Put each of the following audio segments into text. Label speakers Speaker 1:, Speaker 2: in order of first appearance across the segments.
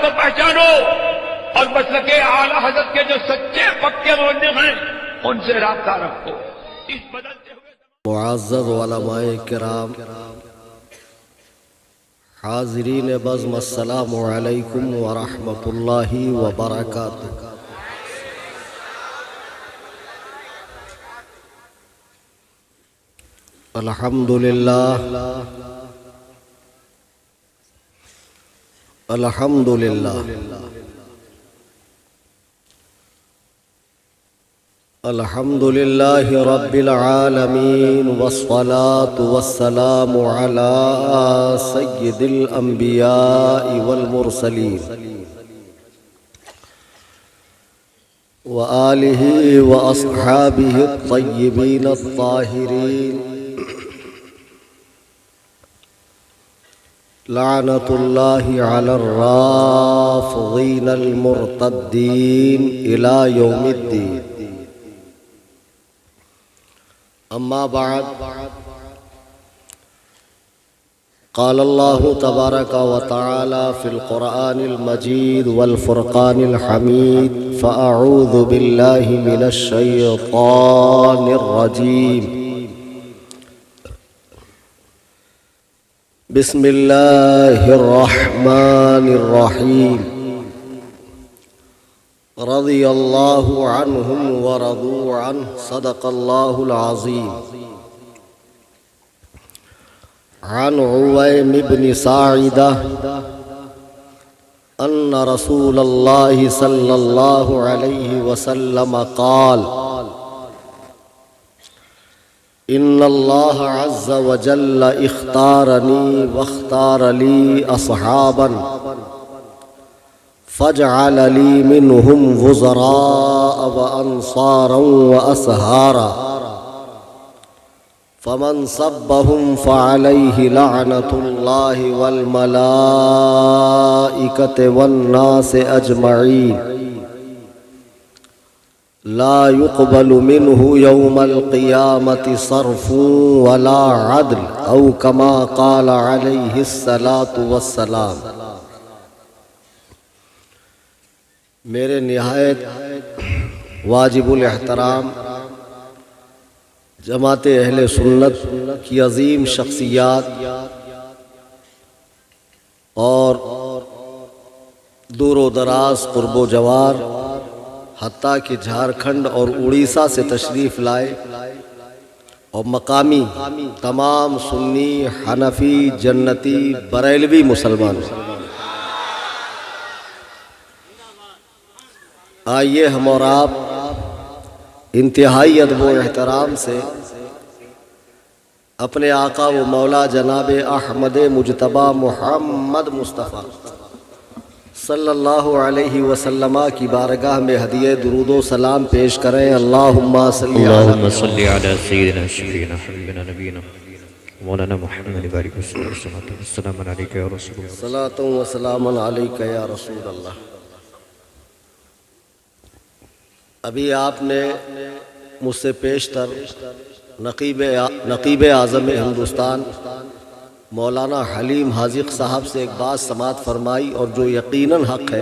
Speaker 1: کو پہچانو اور مسلک اعلیٰ حضرت کے جو سچے پکے مبلغ ہیں ان سے رابطہ رکھو. اس بدلتے ہوئے
Speaker 2: معزز علماء کرام، حاضرین بزم، السلام علیکم ورحمۃ اللہ وبرکاتہ. الحمدللہ الحمدللہ الحمدللہ رب العالمین، والصلاة والسلام علی سید الانبیاء والمرسلین وآلہ واصحابہ الطیبین الطاہرین، لعنت اللہ علی الرافضین المرتدین الی یوم الدین. اما بعد، قال اللہ تبارک و تعالی فی القرآن المجید والفرقان الحمید، فاعوذ باللہ من الشیطان الرجیم، بسم اللہ الرحمن الرحیم. رضی اللہ عنہم ورضوا عنہ، صدق اللہ العظیم. عن عویم بن ساعدہ ان رسول اللہ صلی اللہ علیہ وسلم قال: ان اللہ عز وجل اختارنی واختار لی اصحابا فجعل لی منہم وزراء وانصارا واسہارا، فمن سبهم فعلیہ لعنۃ اللہ والملائکۃ والناس اجمعین، لا يقبل منه يوم القيامة صرف ولا عدل، او كما قال عليه الصلاة والسلام. میرے نہایت واجب الاحترام جماعت اہل سنت کی عظیم شخصیات اور دور و دراز، قرب و جوار، حتیٰ کہ جھارکھنڈ اور اڑیسہ سے تشریف لائے، اور مقامی تمام سنی، حنفی، جنتی، بریلوی مسلمان، آئیے ہم اور آپ انتہائی ادب و احترام سے اپنے آقا و مولا جناب احمد مجتبی محمد مصطفیٰ صلی اللہ علیہ وسلم کی بارگاہ میں ہدیہ درود و سلام پیش کریں. اللہم صلی
Speaker 3: علی سیدنا شفیعنا حبیبنا نبینا مولانا محمد بارک السلام علیکہ یا رسول اللہ.
Speaker 2: صلاۃ و سلام علیکہ یا رسول اللہ. ابھی آپ نے مجھ سے پیشتر نقیب اعظم ہندوستان مولانا حلیم حاذق صاحب سے ایک بات سماعت فرمائی، اور جو یقیناً حق ہے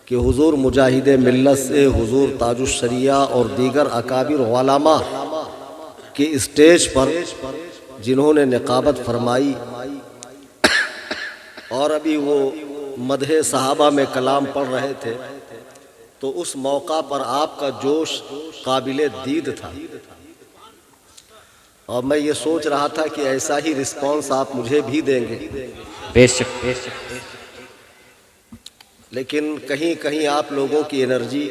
Speaker 2: کہ حضور مجاہد ملت سے، حضور تاج الشریعہ اور دیگر اکابر علماء کے اسٹیج پر جنہوں نے نقابت فرمائی، اور ابھی وہ مدح صحابہ میں کلام پڑھ رہے تھے، تو اس موقع پر آپ کا جوش قابل دید تھا، اور میں یہ سوچ رہا تھا کہ ایسا ہی رسپانس آپ مجھے بھی دیں گے.
Speaker 3: بے شک
Speaker 2: لیکن کہیں کہیں آپ لوگوں کی انرجی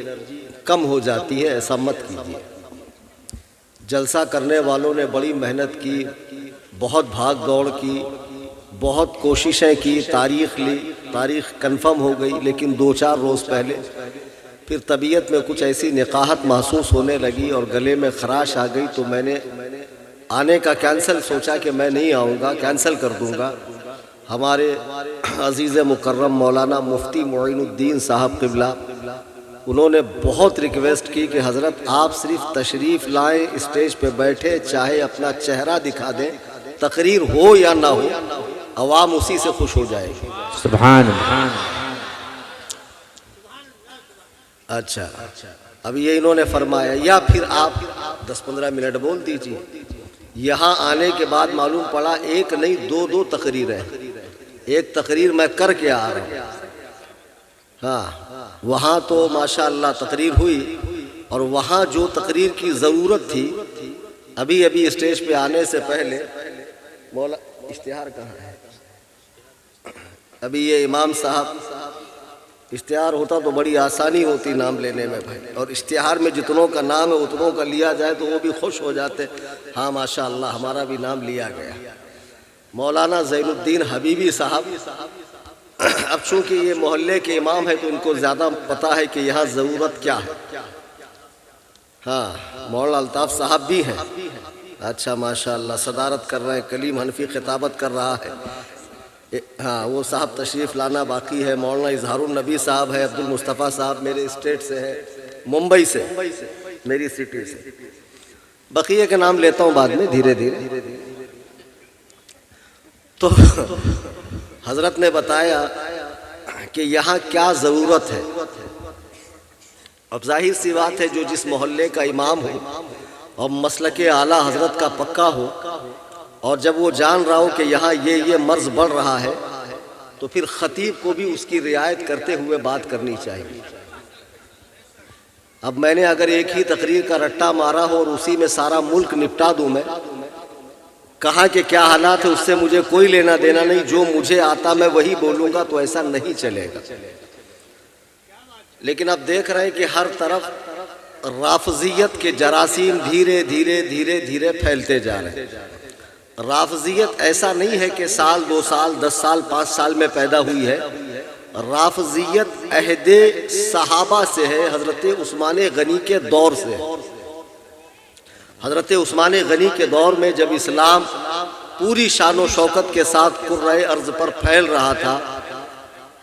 Speaker 2: کم ہو جاتی ہے، ایسا مت کیجیے. جلسہ کرنے والوں نے بڑی محنت کی، بہت بھاگ دوڑ کی، بہت کوششیں کی، تاریخ لی، تاریخ کنفرم ہو گئی، لیکن 2-4 روز پہلے پھر طبیعت میں کچھ ایسی نقاہت محسوس ہونے لگی اور گلے میں خراش آ گئی، تو میں نے آنے کا کینسل سوچا کہ میں نہیں آؤں گا، کینسل کر دوں گا. ہمارے عزیز مکرم مولانا مفتی معین الدین صاحب قبلہ، انہوں نے بہت ریکویسٹ کی کہ حضرت آپ صرف تشریف لائیں، اسٹیج پہ بیٹھے، چاہے اپنا چہرہ دکھا دیں، تقریر ہو یا نہ ہو، عوام اسی سے خوش ہو جائے گی.
Speaker 3: سبحان اللہ.
Speaker 2: اچھا اب یہ انہوں نے فرمایا، یا پھر آپ 10-15 منٹ بول دیجیے۔ یہاں آنے کے بعد معلوم پڑا ایک نہیں دو تقریریں، ایک تقریر میں کر کے آ رہا ہوں۔ ہاں وہاں تو ماشاءاللہ تقریر ہوئی، اور وہاں جو تقریر کی ضرورت تھی، ابھی اسٹیج پہ آنے سے پہلے مولا اشتہار کہاں ہے؟ ابھی یہ امام صاحب، اشتہار ہوتا تو بڑی آسانی ہوتی نام لینے میں بھائی، اور اشتہار میں جتنوں کا نام ہے اتنوں کا لیا جائے تو وہ بھی خوش ہو جاتے، ہاں ماشاءاللہ ہمارا بھی نام لیا گیا۔ مولانا زین الدین حبیبی صاحب، اب چونکہ یہ محلے کے امام ہے تو ان کو زیادہ پتا ہے کہ یہاں ضرورت کیا ہے۔ ہاں مولانا الطاف صاحب بھی ہیں، اچھا ماشاءاللہ صدارت کر رہے ہیں، کلیم حنفی خطابت کر رہا ہے۔ ہاں وہ صاحب تشریف لانا باقی ہے۔ مولانا اظہار النبی صاحب ہے، عبد المصطفیٰ صاحب میرے اسٹیٹ سے ہے، ممبئی سے، میری سٹی سے۔ بقیہ کے نام لیتا ہوں بعد میں دھیرے دھیرے۔ تو حضرت نے بتایا کہ یہاں کیا ضرورت ہے۔ اب ظاہر سی بات ہے جو جس محلے کا امام ہو اور مسلک اعلیٰ حضرت کا پکا ہو، اور جب وہ جان رہا ہو کہ یہاں یہ مرض بڑھ رہا ہے، تو پھر خطیب کو بھی اس کی رعایت کرتے ہوئے بات کرنی چاہیے۔ اب میں نے اگر ایک ہی تقریر کا رٹا مارا ہو اور اسی میں سارا ملک نپٹا دوں، میں کہا کہ کیا حالات ہے اس سے مجھے کوئی لینا دینا نہیں، جو مجھے آتا میں وہی بولوں گا، تو ایسا نہیں چلے گا۔ لیکن اب دیکھ رہے ہیں کہ ہر طرف رافضیت کے جراثیم دھیرے دھیرے پھیلتے جا رہے ہیں۔ رافضیت ایسا نہیں ہے کہ سال 2 سال 10 سال 5 سال میں پیدا ہوئی ہے، رافضیت عہد صحابہ سے ہے، حضرت عثمان غنی کے دور سے۔ حضرت عثمان غنی کے دور میں جب اسلام پوری شان و شوکت کے ساتھ کرۂ ارض پر پھیل رہا تھا،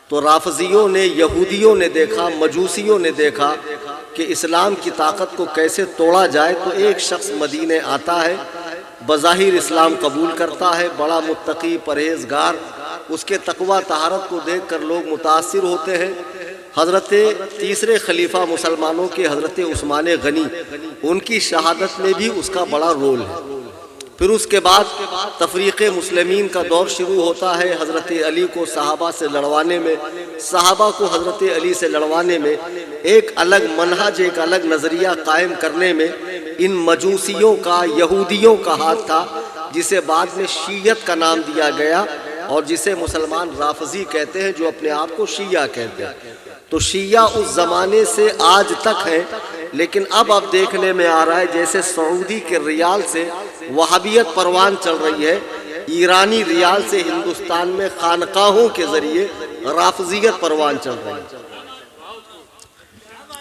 Speaker 2: تو رافضیوں نے، یہودیوں نے دیکھا، مجوسیوں نے دیکھا کہ اسلام کی طاقت کو کیسے توڑا جائے۔ تو ایک شخص مدینے آتا ہے، بظاہر اسلام قبول کرتا ہے، بڑا متقی پرہیزگار، اس کے تقوی طہارت کو دیکھ کر لوگ متاثر ہوتے ہیں۔ حضرت تیسرے خلیفہ مسلمانوں کے حضرت عثمان غنی، ان کی شہادت میں بھی اس کا بڑا رول ہے۔ پھر اس کے بعد تفریق مسلمین کا دور شروع ہوتا ہے، حضرت علی کو صحابہ سے لڑوانے میں، صحابہ کو حضرت علی سے لڑوانے میں، ایک الگ منہج، ایک الگ نظریہ قائم کرنے میں ان مجوسیوں کا، یہودیوں کا ہاتھ تھا، جسے بعد میں شیعت کا نام دیا گیا، اور جسے مسلمان رافضی کہتے ہیں، جو اپنے آپ کو شیعہ کہتے ہیں۔ تو شیعہ اس زمانے سے آج تک ہیں، لیکن اب دیکھنے میں آ رہا ہے جیسے سعودی کے ریال سے وہابیت پروان چل رہی ہے، ایرانی ریال سے ہندوستان میں خانقاہوں کے ذریعے رافضیت پروان چل رہی ہے۔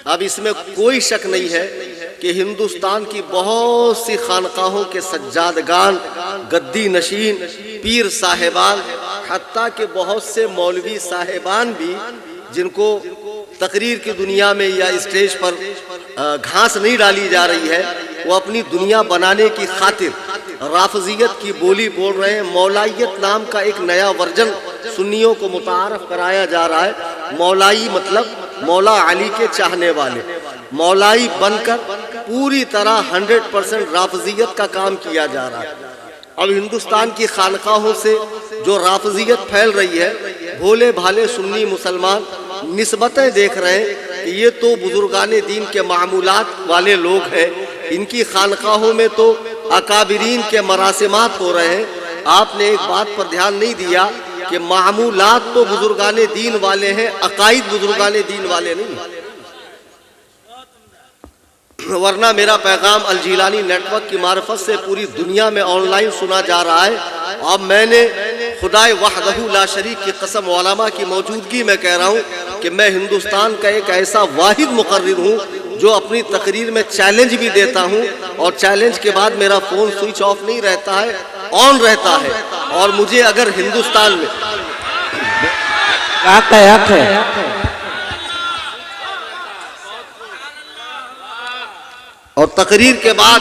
Speaker 2: اب اس میں کوئی شک نہیں ہے کہ ہندوستان کی بہت سی خانقاہوں کے سجادگان، گدی نشین، پیر صاحبان، حتیٰ کہ بہت سے مولوی صاحبان بھی، جن کو تقریر کی دنیا میں یا اسٹیج پر گھاس نہیں ڈالی جا رہی ہے، وہ اپنی دنیا بنانے کی خاطر رافضیت کی بولی بول رہے ہیں۔ مولائیت نام کا ایک نیا ورژن سنیوں کو متعارف کرایا جا رہا ہے۔ مولائی مطلب مولا علی کے چاہنے والے، مولائی بن کر پوری طرح 100% رافضیت کا کام کیا جا رہا ہے۔ اب ہندوستان کی خانقاہوں سے جو رافضیت پھیل رہی ہے، بھولے بھالے سنی مسلمان نسبتیں دیکھ رہے ہیں کہ یہ تو بزرگان دین کے معمولات والے لوگ ہیں، ان کی خانقاہوں میں تو اکابرین کے مراسمات ہو رہے ہیں۔ آپ نے ایک بات پر دھیان نہیں دیا کہ معمولات تو بزرگان دین والے ہیں، عقائد بزرگان دین والے نہیں۔ ورنہ میرا پیغام الجیلانی نیٹ ورک کی معرفت سے پوری دنیا میں آن لائن سنا جا رہا ہے۔ اب میں نے خدائے وحدہ لا شریک کی قسم علماء کی موجودگی میں کہہ رہا ہوں کہ میں ہندوستان کا ایک ایسا واحد مقرر ہوں جو اپنی تقریر میں چیلنج بھی دیتا ہوں، اور چیلنج کے بعد میرا فون سوئچ آف نہیں رہتا ہے، آن رہتا ہے۔ اور مجھے اگر ہندوستان میں اور تقریر کے بعد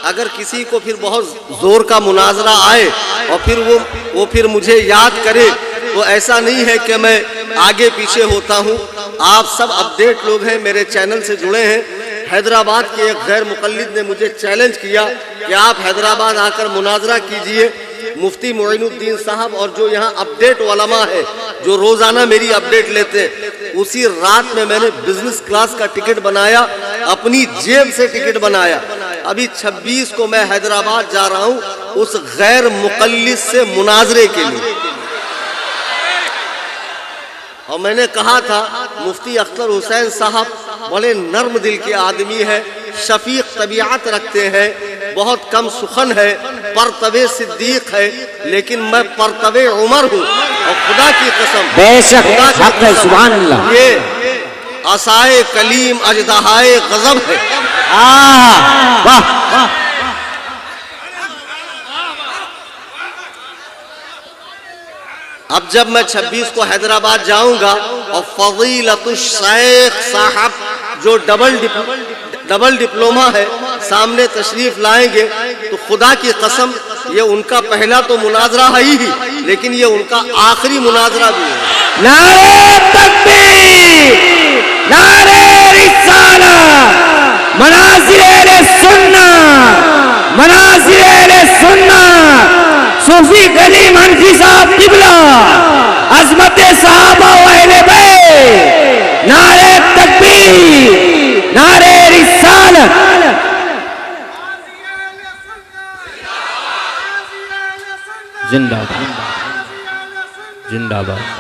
Speaker 2: اگر کسی کو پھر بہت زور کا مناظرہ آئے اور پھر وہ مجھے یاد کرے، تو ایسا نہیں ہے کہ میں آگے پیچھے ہوتا ہوں، آپ سب اپڈیٹ لوگ ہیں، میرے چینل سے جڑے ہیں۔ حیدرآباد کے ایک غیر مقلد نے مجھے چیلنج کیا کہ آپ حیدرآباد آ کر مناظرہ کیجئے مفتی معین الدین صاحب اور جو یہاں اپڈیٹ علماء ہے جو روزانہ میری اپڈیٹ لیتے ہیں۔ اسی رات میں نے بزنس کلاس کا ٹکٹ بنایا، اپنی جیب سے ٹکٹ بنایا۔ ابھی 26 کو میں حیدرآباد جا رہا ہوں اس غیر مقلد سے مناظرے کے لیے۔ اور میں نے کہا تھا مفتی اختر حسین صاحب بڑے نرم دل کے آدمی ہیں، شفیق طبیعت رکھتے ہیں، بہت کم سخن ہے، پرتو صدیق ہے، لیکن میں پرتو عمر ہوں۔ اور خدا کی قسم،
Speaker 4: بے شک حق ہے، سبحان اللہ،
Speaker 2: یہ عصائے کلیم اژدہائے غضب ہے۔
Speaker 4: واہ،
Speaker 2: اب جب میں 26 کو حیدرآباد جاؤں گا اور فضیلت الشیخ صاحب جو ڈبل ڈپلوما ہے سامنے تشریف لائیں گے تو خدا کی قسم یہ ان کا پہلا تو مناظرہ ہے ہی، لیکن یہ ان کا آخری مناظرہ بھی ہے۔
Speaker 4: نعرہ تکبیر، نعرہ رسالہ، مناظر اہل سنت، مناظر اہل سنت، صوفی کلیم حنفی صاحب قبلہ، عظمت صحابہ و اہل بیت، نعرہ تکبیر، نعرہ رسالت۔ زندہ باد، زندہ باد۔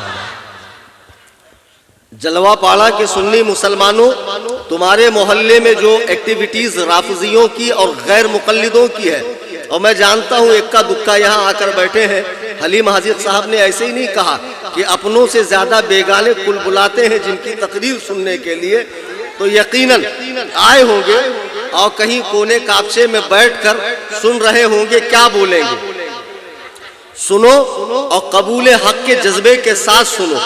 Speaker 2: جلوہ پاڑا کے سنی مسلمانوں، تمہارے محلے میں جو ایکٹیویٹیز رافضیوں کی اور غیر مقلدوں کی ہے، اور میں جانتا ہوں اکا دکا یہاں آ کر بیٹھے ہیں، حلیم حاجت صاحب نے ایسے ہی نہیں کہا کہ اپنوں سے زیادہ بیگانے کل بلاتے ہیں جن کی تقریر سننے کے لیے، تو یقیناً آئے ہوں گے اور کہیں کونے کاپچے میں بیٹھ کر سن رہے ہوں گے کیا بولیں گے۔ سنو اور قبول حق کے جذبے کے ساتھ سنو۔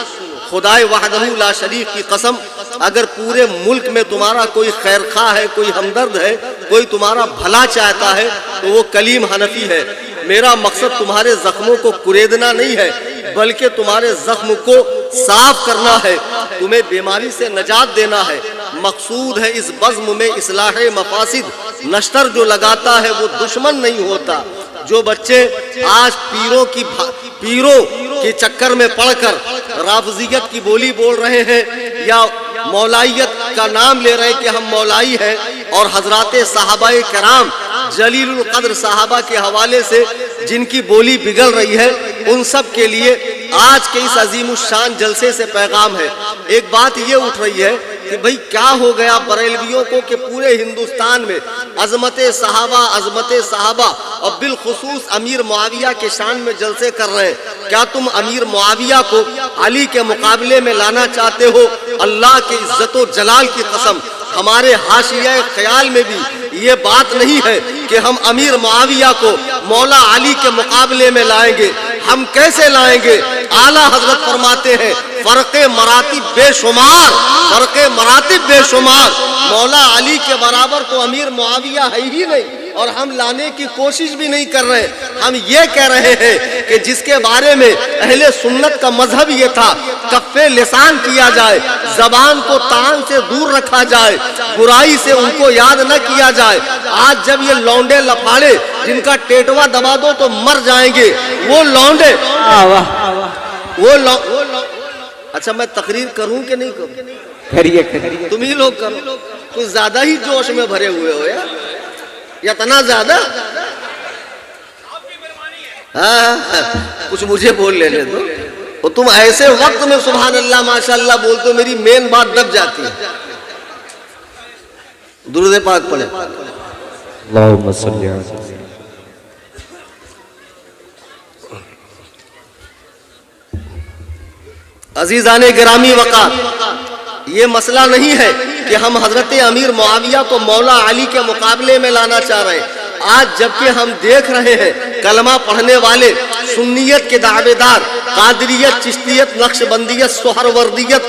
Speaker 2: خدائے وحدہ لا شریک کی قسم، اگر پورے ملک میں تمہارا کوئی خیر خواہ ہے، کوئی ہمدرد ہے، کوئی تمہارا بھلا چاہتا ہے تو وہ کلیم حنفی ہے۔ میرا مقصد تمہارے زخموں کو کریدنا نہیں ہے، بلکہ تمہارے زخم کو صاف کرنا ہے، تمہیں بیماری سے نجات دینا ہے۔ مقصود ہے اس بزم میں اصلاح مفاسد، نشتر جو لگاتا ہے وہ دشمن نہیں ہوتا۔ جو بچے آج پیروں کے چکر میں پڑھ کر رافضیت کی بولی بول رہے ہیں یا مولائیت کا نام لے رہے ہیں کہ ہم مولائی ہیں، اور حضرات صحابہ کرام جلیل القدر صحابہ کے حوالے سے جن کی بولی بگڑ رہی ہے، ان سب کے لیے آج کے اس عظیم الشان جلسے سے پیغام ہے۔ ایک بات یہ اٹھ رہی ہے کہ بھئی کیا ہو گیا بریلویوں کو کہ پورے ہندوستان میں عظمت صحابہ اور بالخصوص امیر معاویہ کے شان میں جلسے کر رہے ہیں۔ کیا تم امیر معاویہ کو علی کے مقابلے میں لانا چاہتے ہو؟ اللہ کے عزت و جلال کی قسم، ہمارے حاشیہ خیال میں بھی یہ بات نہیں ہے کہ ہم امیر معاویہ کو مولا علی کے مقابلے میں لائیں گے۔ ہم کیسے لائیں گے؟ اعلیٰ حضرت فرماتے ہیں فرق مراتب بے شمار، فرق مراتب بے شمار، مولا علی کے برابر تو امیر معاویہ ہے ہی نہیں، اور ہم لانے کی کوشش بھی نہیں کر رہے۔ ہم یہ کہہ رہے ہیں کہ جس کے بارے میں اہل سنت کا مذہب یہ تھا کف لسان کیا جائے، زبان کو طعن سے دور رکھا جائے، برائی سے ان کو یاد نہ کیا جائے۔ آج جب یہ لونڈے لفاڑے جن کا ٹیٹوا دبا دو تو مر جائیں گے، وہ لونڈے اچھا میں تقریر کروں کہ نہیں کروں؟
Speaker 4: کریے
Speaker 2: تم ہی لوگ کرو، کچھ زیادہ ہی جوش میں بھرے ہوئے ہو یار، یا اتنا زیادہ؟ ہاں کچھ مجھے بول لینے دو، اور تم ایسے وقت میں سبحان اللہ ماشاءاللہ بولتے ہو میری مین بات دب جاتی ہے۔ درود پاک پڑھیں۔
Speaker 3: اللہم صلی علی
Speaker 2: عزیزان گرامی وقار، یہ مسئلہ نہیں ہے کہ ہم حضرت امیر معاویہ کو مولا علی کے مقابلے میں لانا چاہ رہے ہیں۔ آج جبکہ ہم دیکھ رہے ہیں کلمہ پڑھنے والے سنیت کے دعوے دار، قادریت، چشتیت، نقشبندیت، سہروردیت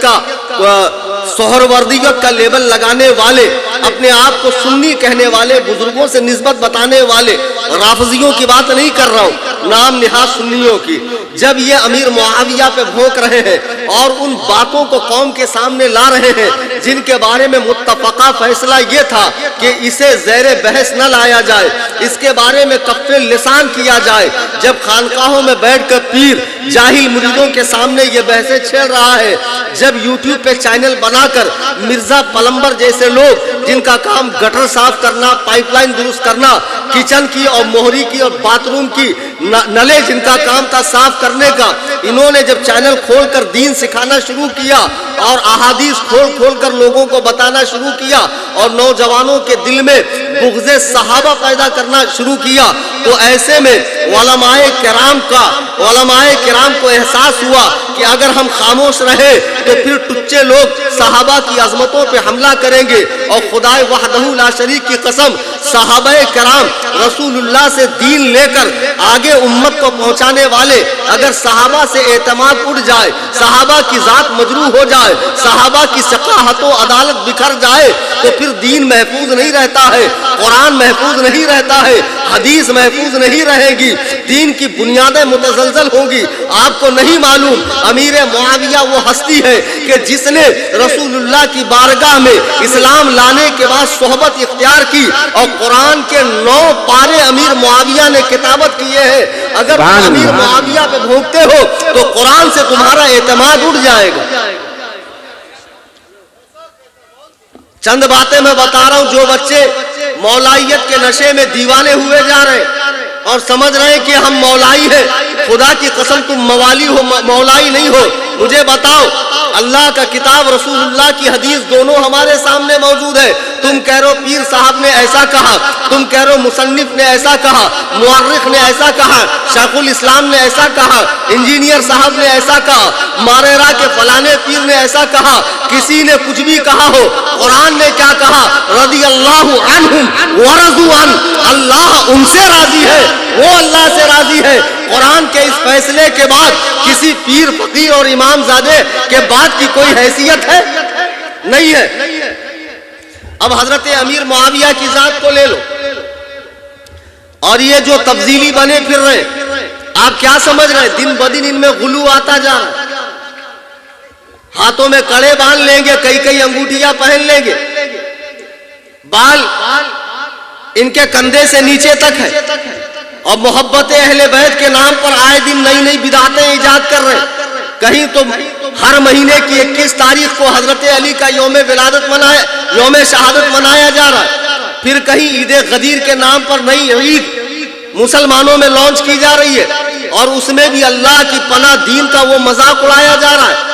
Speaker 2: کا لیبل لگانے والے، اپنے آپ کو سنی کہنے والے، بزرگوں سے نسبت بتانے والے، رافضیوں کی بات نہیں کر رہا ہوں، نام نہاد سنیوں کی، جب یہ امیر معاویہ پہ بھونک رہے ہیں اور ان باتوں کو قوم کے سامنے لا رہے ہیں جن کے بارے میں متفقہ فیصلہ یہ تھا کہ اسے زیر بحث نہ لایا جائے، اس کے بارے میں کف لسان کیا جائے، جب خانقاہوں میں بیٹھ کر پیر جاہل مریدوں کے سامنے یہ بحثیں چھیڑ رہا ہے، جب یوٹیوب پہ چینل بنا کر مرزا پلمبر جیسے لوگ جن کا کام گٹر صاف کرنا، پائپ لائن درست کرنا، کچن کی اور موہری کی اور باتھ روم کی نلے جن کا کام تھا صاف کرنے کا، انہوں نے جب چینل کھول کر دین سکھانا شروع کیا اور احادیث کھول کھول کر لوگوں کو بتانا شروع کیا اور نوجوانوں کے دل میں بغض صحابہ پیدا کرنا شروع کیا، تو ایسے میں علماء کرام کو احساس ہوا کہ اگر ہم خاموش رہے تو پھر ٹچے لوگ صحابہ کی عظمتوں پہ حملہ کریں گے، اور خدائے وحدہ لا شریک کی قسم صحابہ کرام رسول اللہ سے دین لے کر آگے امت کو پہنچانے والے اگر صحابہ سے اعتماد اٹھ جائے، صحابہ کی ذات مجروح ہو جائے، صحابہ کی ثقافت و عدالت بکھر جائے تو پھر دین محفوظ نہیں رہتا ہے، قرآن محفوظ نہیں رہتا ہے، حدیث محفوظ نہیں رہے گی، دین کی بنیادیں متزلزل ہوں گی۔ آپ کو نہیں معلوم امیر معاویہ وہ ہستی ہے کہ جس نے رسول اللہ کی بارگاہ میں اسلام لانے کے بعد صحبت اختیار کی اور قرآن کے 9 پارے امیر معاویہ نے کتابت کیے ہیں۔ اگر تم امیر معاویہ پہ بھونکتے ہو تو قرآن سے تمہارا اعتماد اٹھ جائے گا۔ چند باتیں میں بتا رہا ہوں، جو بچے مولائیت کے نشے میں دیوانے ہوئے جا رہے ہیں اور سمجھ رہے ہیں کہ ہم مولائی ہیں، خدا کی قسم تم موالی ہو، مولائی نہیں ہو۔ مجھے بتاؤ، اللہ کا کتاب رسول اللہ کی حدیث دونوں ہمارے سامنے موجود ہے۔ تم کہہ رہو پیر صاحب نے ایسا کہا، تم کہہ رہو مصنف نے ایسا کہا، مورخ نے ایسا کہا، شیخ الاسلام نے ایسا کہا، انجینئر صاحب نے ایسا کہا، ماریرا کے فلانے پیر نے ایسا کہا، کسی نے کچھ بھی کہا ہو، قرآن نے کیا کہا؟ رضی اللہ عنہم ورضوا عنہ، اللہ ان سے راضی ہے، وہ اللہ سے راضی ہے۔ قرآن کے اس فیصلے کے بعد کسی پیر فقیر اور امام زادے کے بعد کی کوئی حیثیت ہے؟ نہیں ہے۔ اب حضرت امیر معاویہ کی ذات کو لے لو، اور یہ جو تفضیلی بنے پھر رہے، آپ کیا سمجھ رہے ہیں؟ دن بدن ان میں غلو آتا جا رہا ہے، ہاتھوں میں کڑے باندھ لیں گے، کئی انگوٹھیاں پہن لیں گے، بال ان کے کندھے سے نیچے تک ہے، اور محبت اہل بیت کے نام پر آئے دن نئی بدعتیں ایجاد کر رہے ہیں۔ کہیں تو ہر مہینے کی 21 تاریخ کو حضرت علی کا یوم شہادت منایا جا رہا ہے، پھر کہیں عید غدیر کے نام پر نئی عید مسلمانوں میں لانچ کی جا رہی ہے، اور اس میں بھی اللہ کی پناہ دین کا وہ مذاق اڑایا جا رہا ہے۔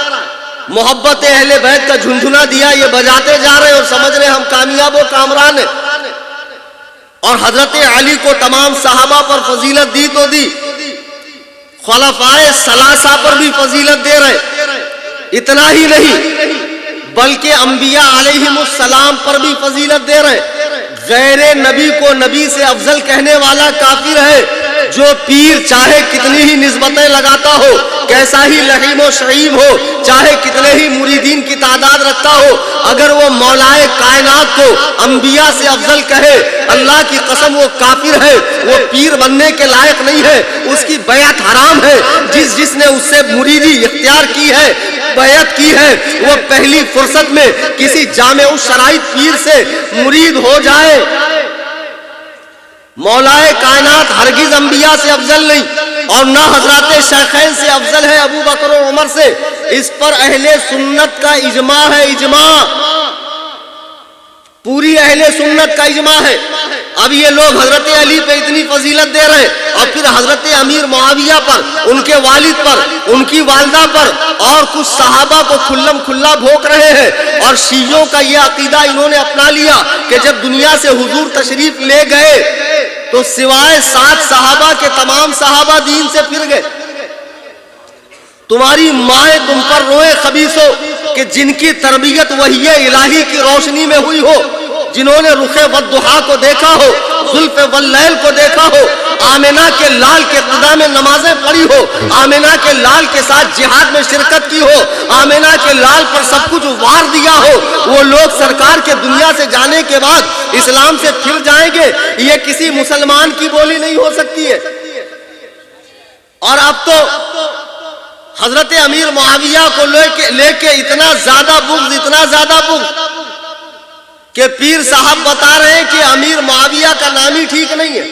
Speaker 2: محبت اہل بیت کا جھنجھنا دیا یہ بجاتے جا رہے ہیں اور سمجھ رہے ہم کامیاب و کامران ہیں، اور حضرت علی کو تمام صحابہ پر فضیلت دی تو دی، خلفائے ثلاثہ پر بھی فضیلت دے رہے۔ اتنا ہی نہیں بلکہ انبیاء علیہم السلام پر بھی فضیلت دے رہے۔ غیر نبی کو نبی سے افضل کہنے والا کافر ہے۔ جو پیر چاہے کتنی ہی نسبتیں لگاتا ہو، کیسا ہی لحیم و شعیب ہو، چاہے کتنے ہی مریدین کی تعداد رکھتا ہو، اگر وہ مولائے کائنات کو انبیاء سے افضل کہے، اللہ کی قسم وہ کافر ہے، وہ پیر بننے کے لائق نہیں ہے، اس کی بیعت حرام ہے۔ جس نے اس سے مریدی اختیار کی ہے، بیعت کی ہے، وہ پہلی فرصت میں کسی جامع الشرائط پیر سے مرید ہو جائے۔ مولائے کائنات ہرگز انبیاء سے افضل نہیں، اور نہ حضرات شیخین سے افضل ہے ابو بکر و عمر سے۔ اس پر اہل سنت کا اجماع ہے، اجماع، پوری اہل سنت کا اجماع ہے۔ اب یہ لوگ حضرت علی پہ اتنی فضیلت دے رہے، اور پھر حضرت امیر معاویہ پر، ان کے والد پر، ان کی والدہ پر اور کچھ صحابہ کو کھلم کھلا بھوک رہے ہیں۔ اور شیعوں کا یہ عقیدہ انہوں نے اپنا لیا کہ جب دنیا سے حضور تشریف لے گئے تو سوائے 7 صحابہ کے تمام صحابہ دین سے پھر گئے۔ تمہاری مائیں تم پر روئے خبیثو کہ جن کی تربیت وحی الہی کی روشنی میں ہوئی ہو، جنہوں نے رخ والضحیٰ کو دیکھا ہو، زلف واللیل کو دیکھا ہو، آمنہ کے لال کے اقتداء میں نمازیں پڑھی ہو، آمنہ کے لال کے ساتھ جہاد میں شرکت کی ہو، آمنہ کے لال پر سب کچھ وار دیا ہو، وہ لوگ سرکار کے دنیا سے جانے کے بعد اسلام سے پھر جائیں گے، یہ کسی مسلمان کی بولی نہیں ہو سکتی ہے۔ اور اب تو حضرت امیر معاویہ کو لے کے اتنا زیادہ بغض کہ پیر صاحب بتا رہے ہیں کہ امیر معاویہ کا نام ہی ٹھیک نہیں ہے.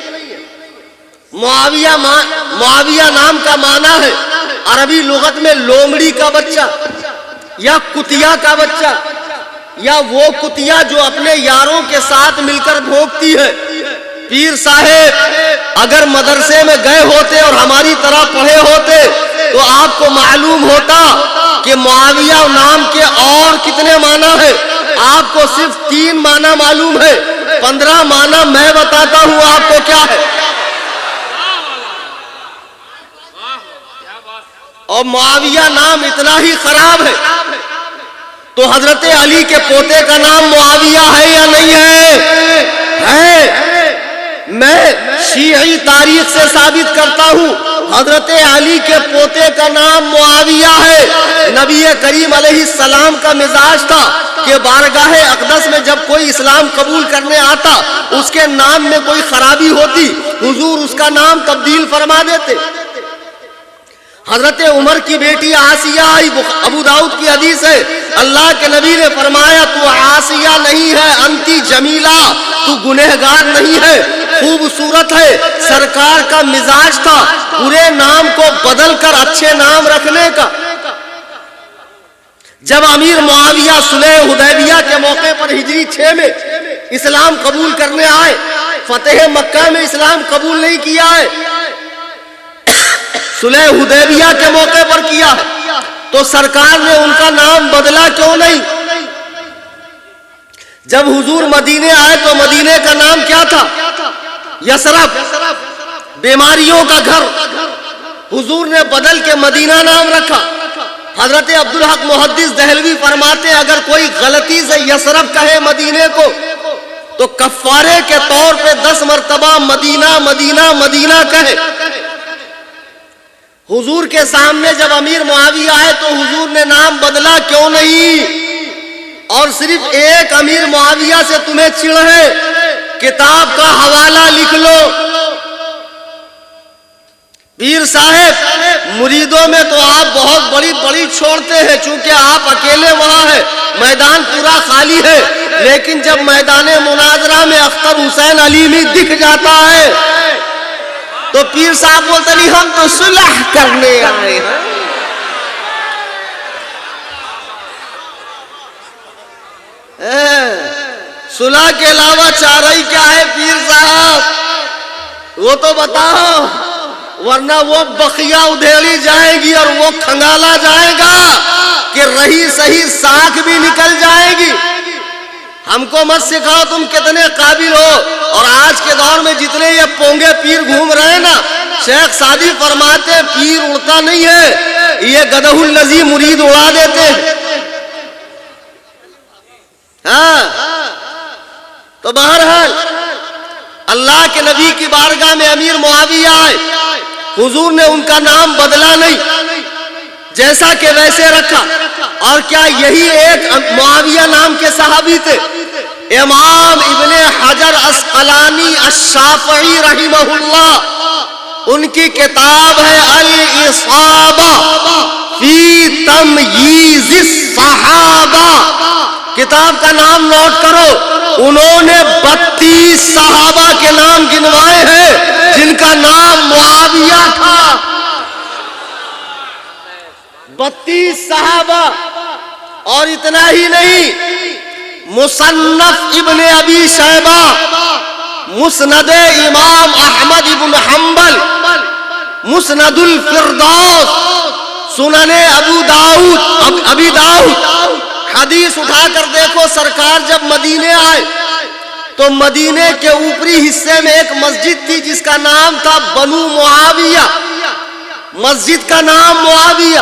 Speaker 2: معاویہ نام کا معنی ہے عربی لغت میں لومڑی کا بچہ یا کتیا کا بچہ یا وہ کتیا جو اپنے یاروں کے ساتھ مل کر بھونکتی ہے. پیر صاحب اگر مدرسے میں گئے ہوتے اور ہماری طرح پڑھے ہوتے تو آپ کو معلوم ہوتا کہ معاویہ نام کے اور کتنے معنی ہیں. آپ کو صرف 3 معنی معلوم ہے. 15 معنی میں بتاتا ہوں آپ کو کیا ہے. اور معاویہ نام اتنا ہی خراب ہے تو حضرت علی کے پوتے کا نام معاویہ ہے یا نہیں ہے؟ میں شیعی تاریخ سے ثابت کرتا ہوں حضرت علی کے پوتے کا نام معاویہ ہے. نبی کریم علیہ السلام کا مزاج تھا کہ بارگاہ اقدس میں جب کوئی اسلام قبول کرنے آتا اس کے نام میں کوئی خرابی ہوتی حضور اس کا نام تبدیل فرما دیتے. حضرت عمر کی بیٹی آسیہ آئی، ابو داؤد کی حدیث ہے، اللہ کے نبی نے فرمایا تو آسیہ نہیں ہے، انتی جمیلہ، تو گنہگار نہیں ہے، خوبصورت ہے. سرکار کا مزاج تھا برے نام کو بدل کر اچھے نام رکھنے کا. جب امیر معاویہ صلح حدیبیہ کے موقع پر ہجری 6 میں اسلام قبول کرنے آئے، فتح مکہ میں اسلام قبول نہیں کیا ہے، صلح حدیبیہ کے موقع پر کیا ہے، تو سرکار نے ان کا نام بدلا کیوں نہیں؟ جب حضور مدینے آئے تو مدینے کا نام کیا تھا؟ یثرب، بیماریوں کا گھر. حضور نے بدل کے مدینہ نام رکھا. حضرت عبدالحق محدث دہلوی فرماتے ہیں اگر کوئی غلطی سے یثرب کہے مدینے کو تو کفارے کے طور پہ 10 مرتبہ مدینہ مدینہ مدینہ کہے. حضور کے سامنے جب امیر معاویہ آئے تو حضور نے نام بدلا کیوں نہیں؟ اور صرف ایک امیر معاویہ سے تمہیں چڑ ہے، کتاب کا حوالہ لکھ لو. پیر صاحب مریدوں میں تو آپ بہت بڑی چھوڑتے ہیں چونکہ آپ اکیلے وہاں ہیں، میدان پورا خالی ہے، لیکن جب میدان مناظرہ میں اختر حسین علیمی دکھ جاتا ہے تو پیر صاحب بولتے نہیں ہم تو صلح کرنے آئے ہیں. صلح کے علاوہ چارہ کیا ہے پیر صاحب؟ وہ تو بتاؤ، ورنہ وہ بخیا ادھیڑی جائے گی اور وہ کھنگالا جائے گا کہ رہی صحیح ساکھ بھی نکل جائے گی. ہم کو مت سکھاؤ تم کتنے قابل ہو. اور آج کے دور میں جتنے یہ پونگے پیر گھوم رہے ہیں نا، شیخ سعدی فرماتے ہیں پیر اڑتا نہیں ہے، یہ گدہ الذی مرید اڑا دیتے ہیں. ہاں تو بہرحال اللہ کے نبی کی بارگاہ میں امیر معاویہ آئے، حضور نے ان کا نام بدلا نہیں، جیسا کہ ویسے رکھا. اور کیا یہی ایک معاویہ نام کے صحابی تھے؟ امام ابن حجر اسقلانی الشافعی رحمہ اللہ، ان کی کتاب ہے الاصابہ فی تمییز الصحابہ. کتاب کا نام نوٹ کرو. انہوں نے 32 صحابہ کے نام گنوائے ہیں جن کا نام معاویہ تھا. 32 صحابہ. اور اتنا ہی نہیں، مصنف ابن ابی شیبہ، مسند امام احمد ابن حنبل، مسند الفردوس، سنن ابی داؤد. حدیث اٹھا کر دیکھو، سرکار جب مدینے آئے تو مدینے کے اوپری حصے میں ایک مسجد تھی جس کا نام تھا بنو معاویہ. مسجد کا نام معاویہ.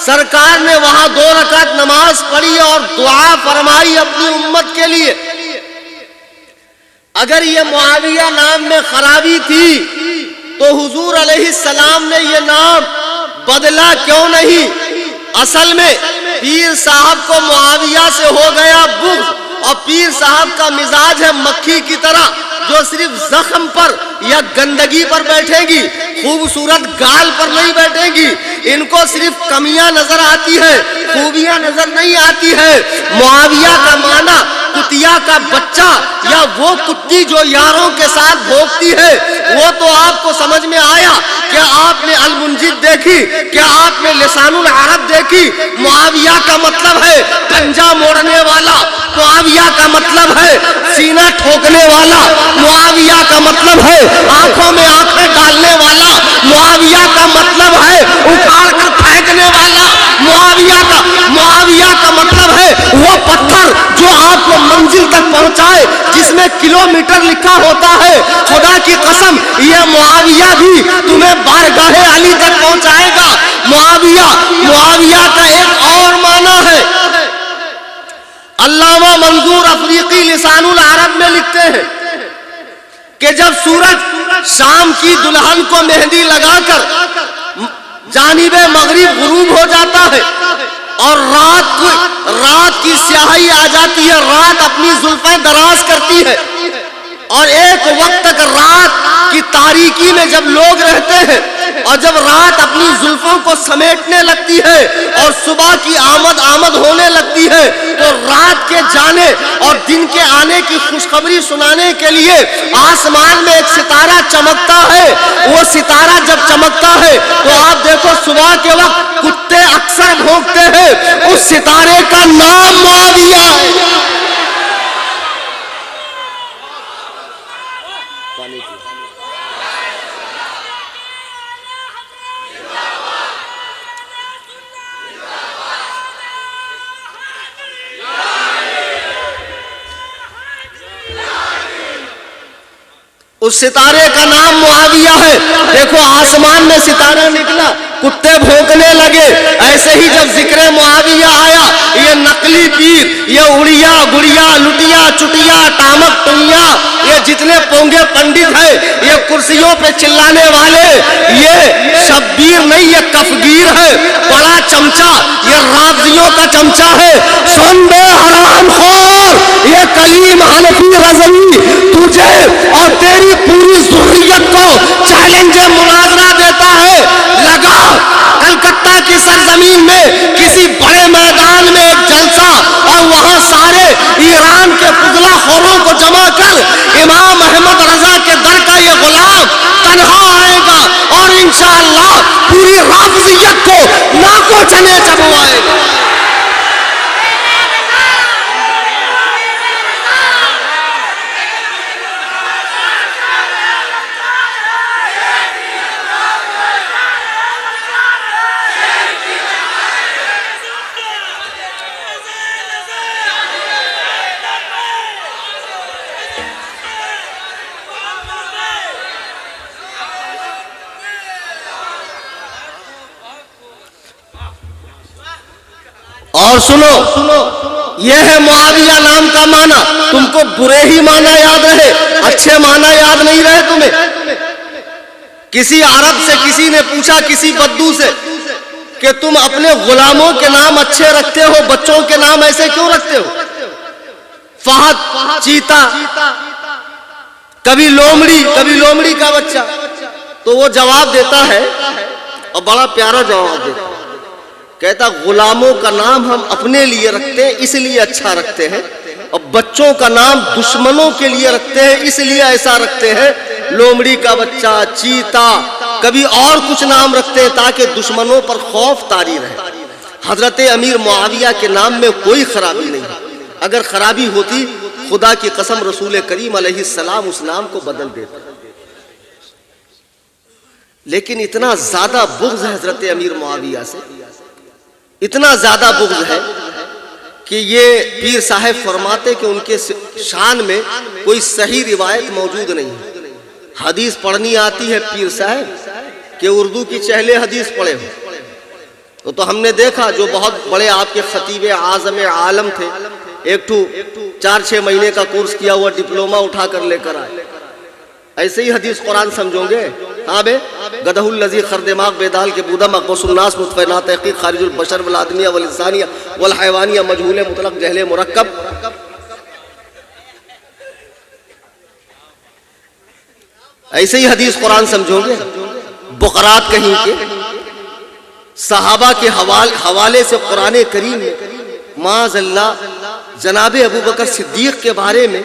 Speaker 2: سرکار نے وہاں 2 رکعت نماز پڑھی اور دعا فرمائی اپنی امت کے لیے. اگر یہ معاویہ نام میں خرابی تھی تو حضور علیہ السلام نے یہ نام بدلا کیوں نہیں؟ اصل میں پیر صاحب کو معاویہ سے ہو گیا بغض، اور پیر صاحب کا مزاج ہے مکھی کی طرح، جو صرف زخم پر یا گندگی پر بیٹھے گی، خوبصورت گال پر نہیں بیٹھے گی. ان کو صرف کمیاں نظر آتی ہے، خوبیاں نظر نہیں آتی ہے. معاویہ کا معنی کتیا کا بچہ یا وہ کتی جو یاروں کے ساتھ بھوکتی ہے. وہ تو آپ کو سمجھ میں آیا. کیا آپ نے المنجد دیکھی؟ کیا آپ نے لسان العرب دیکھی؟ معاویہ کا مطلب ہے پنجہ موڑنے والا، معاویہ کا مطلب ہے سینہ ٹھوکنے والا، معاویہ کا مطلب ہے آنکھوں میں آنکھیں ڈالنے والا، معاویہ کا مطلب ہے اکھاڑ کر پھینکنے والا، معاویہ کا مطلب ہے وہ پتھر جو آپ کو منزل تک پہنچائے جس میں کلومیٹر لکھا ہوتا ہے. خدا کی قسم یہ معاویہ بھی تمہیں بارگاہ علی تک پہنچائے گا. معاویہ کا ایک اور معنی ہے. علامہ منظور افریقی لسان العرب میں لکھتے ہیں کہ جب سورج شام کی دلہن کو مہندی لگا کر جانب مغرب غروب ہو جاتا ہے اور رات کی سیاہی آ جاتی ہے، رات اپنی زلفیں دراز کرتی ہے اور ایک وقت تک رات کی تاریکی میں جب لوگ رہتے ہیں اور جب رات اپنی زلفوں کو سمیٹنے لگتی ہے اور صبح کی آمد ہونے لگتی ہے تو رات کے جانے اور دن کے آنے کی خوشخبری سنانے کے لیے آسمان میں ایک ستارہ چمکتا ہے. وہ ستارہ جب چمکتا ہے تو آپ دیکھو صبح کے وقت کتے اکثر بھونکتے ہیں. اس ستارے کا نام معاویہ ہے. اس ستارے کا نام معاویہ ہے. دیکھو آسمان میں ستارہ نکلا، کتے بھونکنے لگے. ایسے ہی جب ذکر معاویہ آیا، یہ نقلی پیر، یہ اڑیا گڑیا لٹیا چٹیا ٹامک ٹویا، یہ جتنے پونگے پنڈت ہیں، یہ کرسیوں پہ چلانے والے، یہ شبیر نہیں، یہ کفگیر ہے، بڑا چمچا، یہ رافضیوں کا چمچا ہے. سن بے حرام خور، یہ کلیم حنفی رضوی تجھے اور تیری پوری ذریت کو چیلنج مناظرہ دیتا ہے. لگا کلکتہ کی سرزمین میں کسی بڑے میدان میں ایک جلسہ اور وہاں سارے ایران کے فضلہ خوروں کو جمع کر امام احمد رضا کے در کا یہ غلام تنہا آئے گا اور انشاءاللہ پوری رافضیت کو ناکو چنے چبوائے گا. اور سنو، یہ ہے معاویہ نام کا معنی. تم کو برے ہی معنی یاد رہے، اچھے معنی یاد نہیں رہے تمہیں. کسی عرب سے کسی نے پوچھا، کسی بدو سے، کہ تم اپنے غلاموں کے نام اچھے رکھتے ہو، بچوں کے نام ایسے کیوں رکھتے ہو؟ فہد، چیتا، کبھی لومڑی کا بچہ. تو وہ جواب دیتا ہے اور بڑا پیارا جواب دیتا ہے. کہتا غلاموں کا نام ہم اپنے لیے رکھتے ہیں اس لیے اچھا رکھتے ہیں، اور بچوں کا نام دشمنوں کے لیے رکھتے ہیں اس لیے ایسا رکھتے ہیں. لومڑی کا بچہ، چیتا، کبھی اور کچھ نام رکھتے ہیں تاکہ دشمنوں پر خوف طاری رہے. حضرت امیر معاویہ کے نام میں کوئی خرابی نہیں. اگر خرابی ہوتی خدا کی قسم رسول کریم علیہ السلام اس نام کو بدل دیتا. لیکن اتنا زیادہ بغض ہے حضرت امیر معاویہ سے، اتنا زیادہ بغض ہے کہ یہ پیر صاحب فرماتے کہ ان کے شان میں کوئی صحیح روایت موجود نہیں ہے. حدیث پڑھنی آتی ہے پیر صاحب کہ اردو کی چہلے حدیث پڑھے ہو. تو ہم نے دیکھا جو بہت بڑے آپ کے خطیب اعظم عالم تھے، ایک 4-6 مہینے کا کورس کیا ہوا ڈپلوما اٹھا کر لے کر آئے. ایسے ہی حدیث قرآن سمجھو گے؟ ہاں بے گدہ الذی خردماغ بیدال کے بودہ مقبوس الناس مطفع نا تحقیق خارج البشر والآدمیہ والانسانیہ والحیوانیہ مجہول مطلق جہل مرکب. ایسے ہی حدیث قرآن سمجھو گے؟ بقرات کہیں کے صحابہ کے حوالے سے قرآن کریم میں معاذ اللہ جناب ابو بکر صدیق کے بارے میں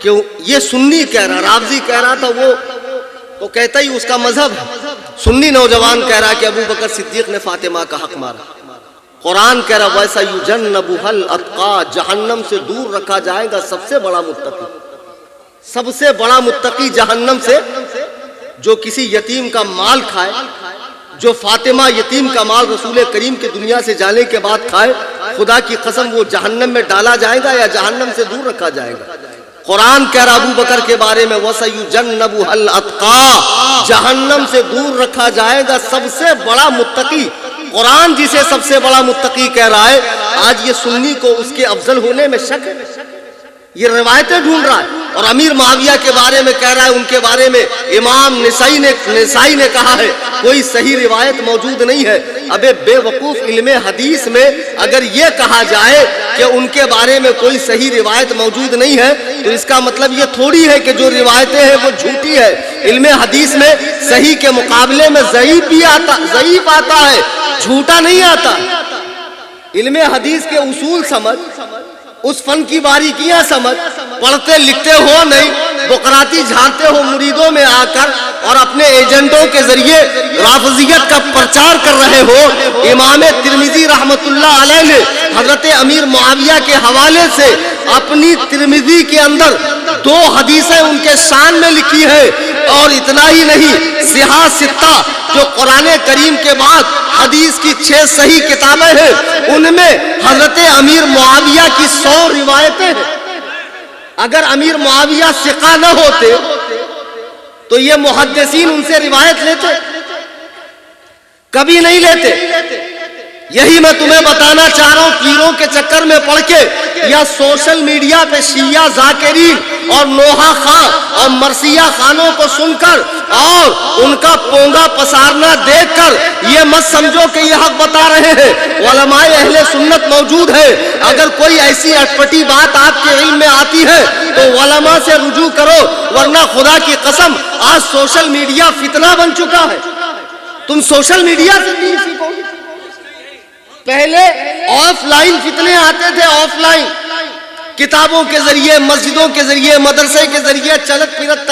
Speaker 2: کہ یہ سنی کہہ رہا، رافضی کہہ رہا تھا، وہ تو کہتا ہی اس کا مذہب ہے، سنی نوجوان کہہ رہا کہ ابو بکر صدیق نے فاطمہ کا حق مارا، قرآن کہہ رہا ویسا یجنبھا الاتقی، جہنم سے دور رکھا جائے گا سب سے بڑا متقی، سب سے بڑا متقی جہنم سے جو کسی یتیم کا مال کھائے، جو فاطمہ یتیم کا مال رسول کریم کے دنیا سے جانے کے بعد کھائے، خدا کی قسم وہ جہنم میں ڈالا جائے گا یا جہنم سے دور رکھا جائے گا۔ قرآن کہہ رہا ابو بکر کے بارے میں وَسَيُجَنَّبُهَا الْأَتْقَى، جہنم سے دور رکھا جائے گا سب سے بڑا متقی۔ قرآن جسے سب سے بڑا متقی کہہ رہا ہے، آج یہ سنی کو اس کے افضل ہونے میں شک ہے، یہ روایتیں ڈھونڈ رہا ہے، اور امیر معاویہ کے بارے میں کہہ رہا ہے، ان کے بارے میں امام نسائی نے کہا ہے کوئی صحیح روایت موجود نہیں ہے۔ ابے بے وقوف، علم حدیث میں اگر یہ کہا جائے کہ ان کے بارے میں کوئی صحیح روایت موجود نہیں ہے تو اس کا مطلب یہ تھوڑی ہے کہ جو روایتیں ہیں وہ جھوٹی ہے۔ علم حدیث میں صحیح کے مقابلے میں ضعیف آتا ہے، جھوٹا نہیں آتا۔ علم حدیث کے اصول سمجھ، اس فن کی باریکیاں سمجھ، پڑھتے لکھتے ہو نہیں، بقراتی جھانتے ہو مریدوں میں آ کر اور اپنے ایجنٹوں کے ذریعے رافضیت کا پرچار کر رہے ہو۔ امام ترمذی رحمت اللہ علیہ نے حضرت امیر معاویہ کے حوالے سے اپنی ترمذی کے اندر 2 حدیثیں ان کے شان میں لکھی ہے، اور اتنا ہی نہیں، صحاح ستہ جو قرآن کریم کے بعد حدیث کی 6 صحیح کتابیں ہیں، ان میں حضرت امیر معاویہ کی 100 روایتیں ہیں۔ اگر امیر معاویہ ثقہ نہ ہوتے تو یہ محدثین ان سے روایت لیتے؟ کبھی نہیں لیتے۔ یہی میں تمہیں بتانا چاہ رہا ہوں، پیروں کے چکر میں پڑھ کے یا سوشل میڈیا پہ شیعہ ذاکرین اور نوحہ خان اور مرثیہ خانوں کو سن کر اور ان کا پونگا پسارنا دیکھ کر یہ مت سمجھو کہ یہ حق بتا رہے ہیں۔ علماء اہل سنت موجود ہے، اگر کوئی ایسی اٹپٹی بات آپ کے علم میں آتی ہے تو علماء سے رجوع کرو، ورنہ خدا کی قسم آج سوشل میڈیا فتنہ بن چکا ہے۔ تم سوشل میڈیا سے دین سیکھو گے۔ پہلے آف لائن فتنے آتے تھے، آف لائن کتابوں کے ذریعے، مسجدوں کے ذریعے، مدرسے کے ذریعے چلت پھرت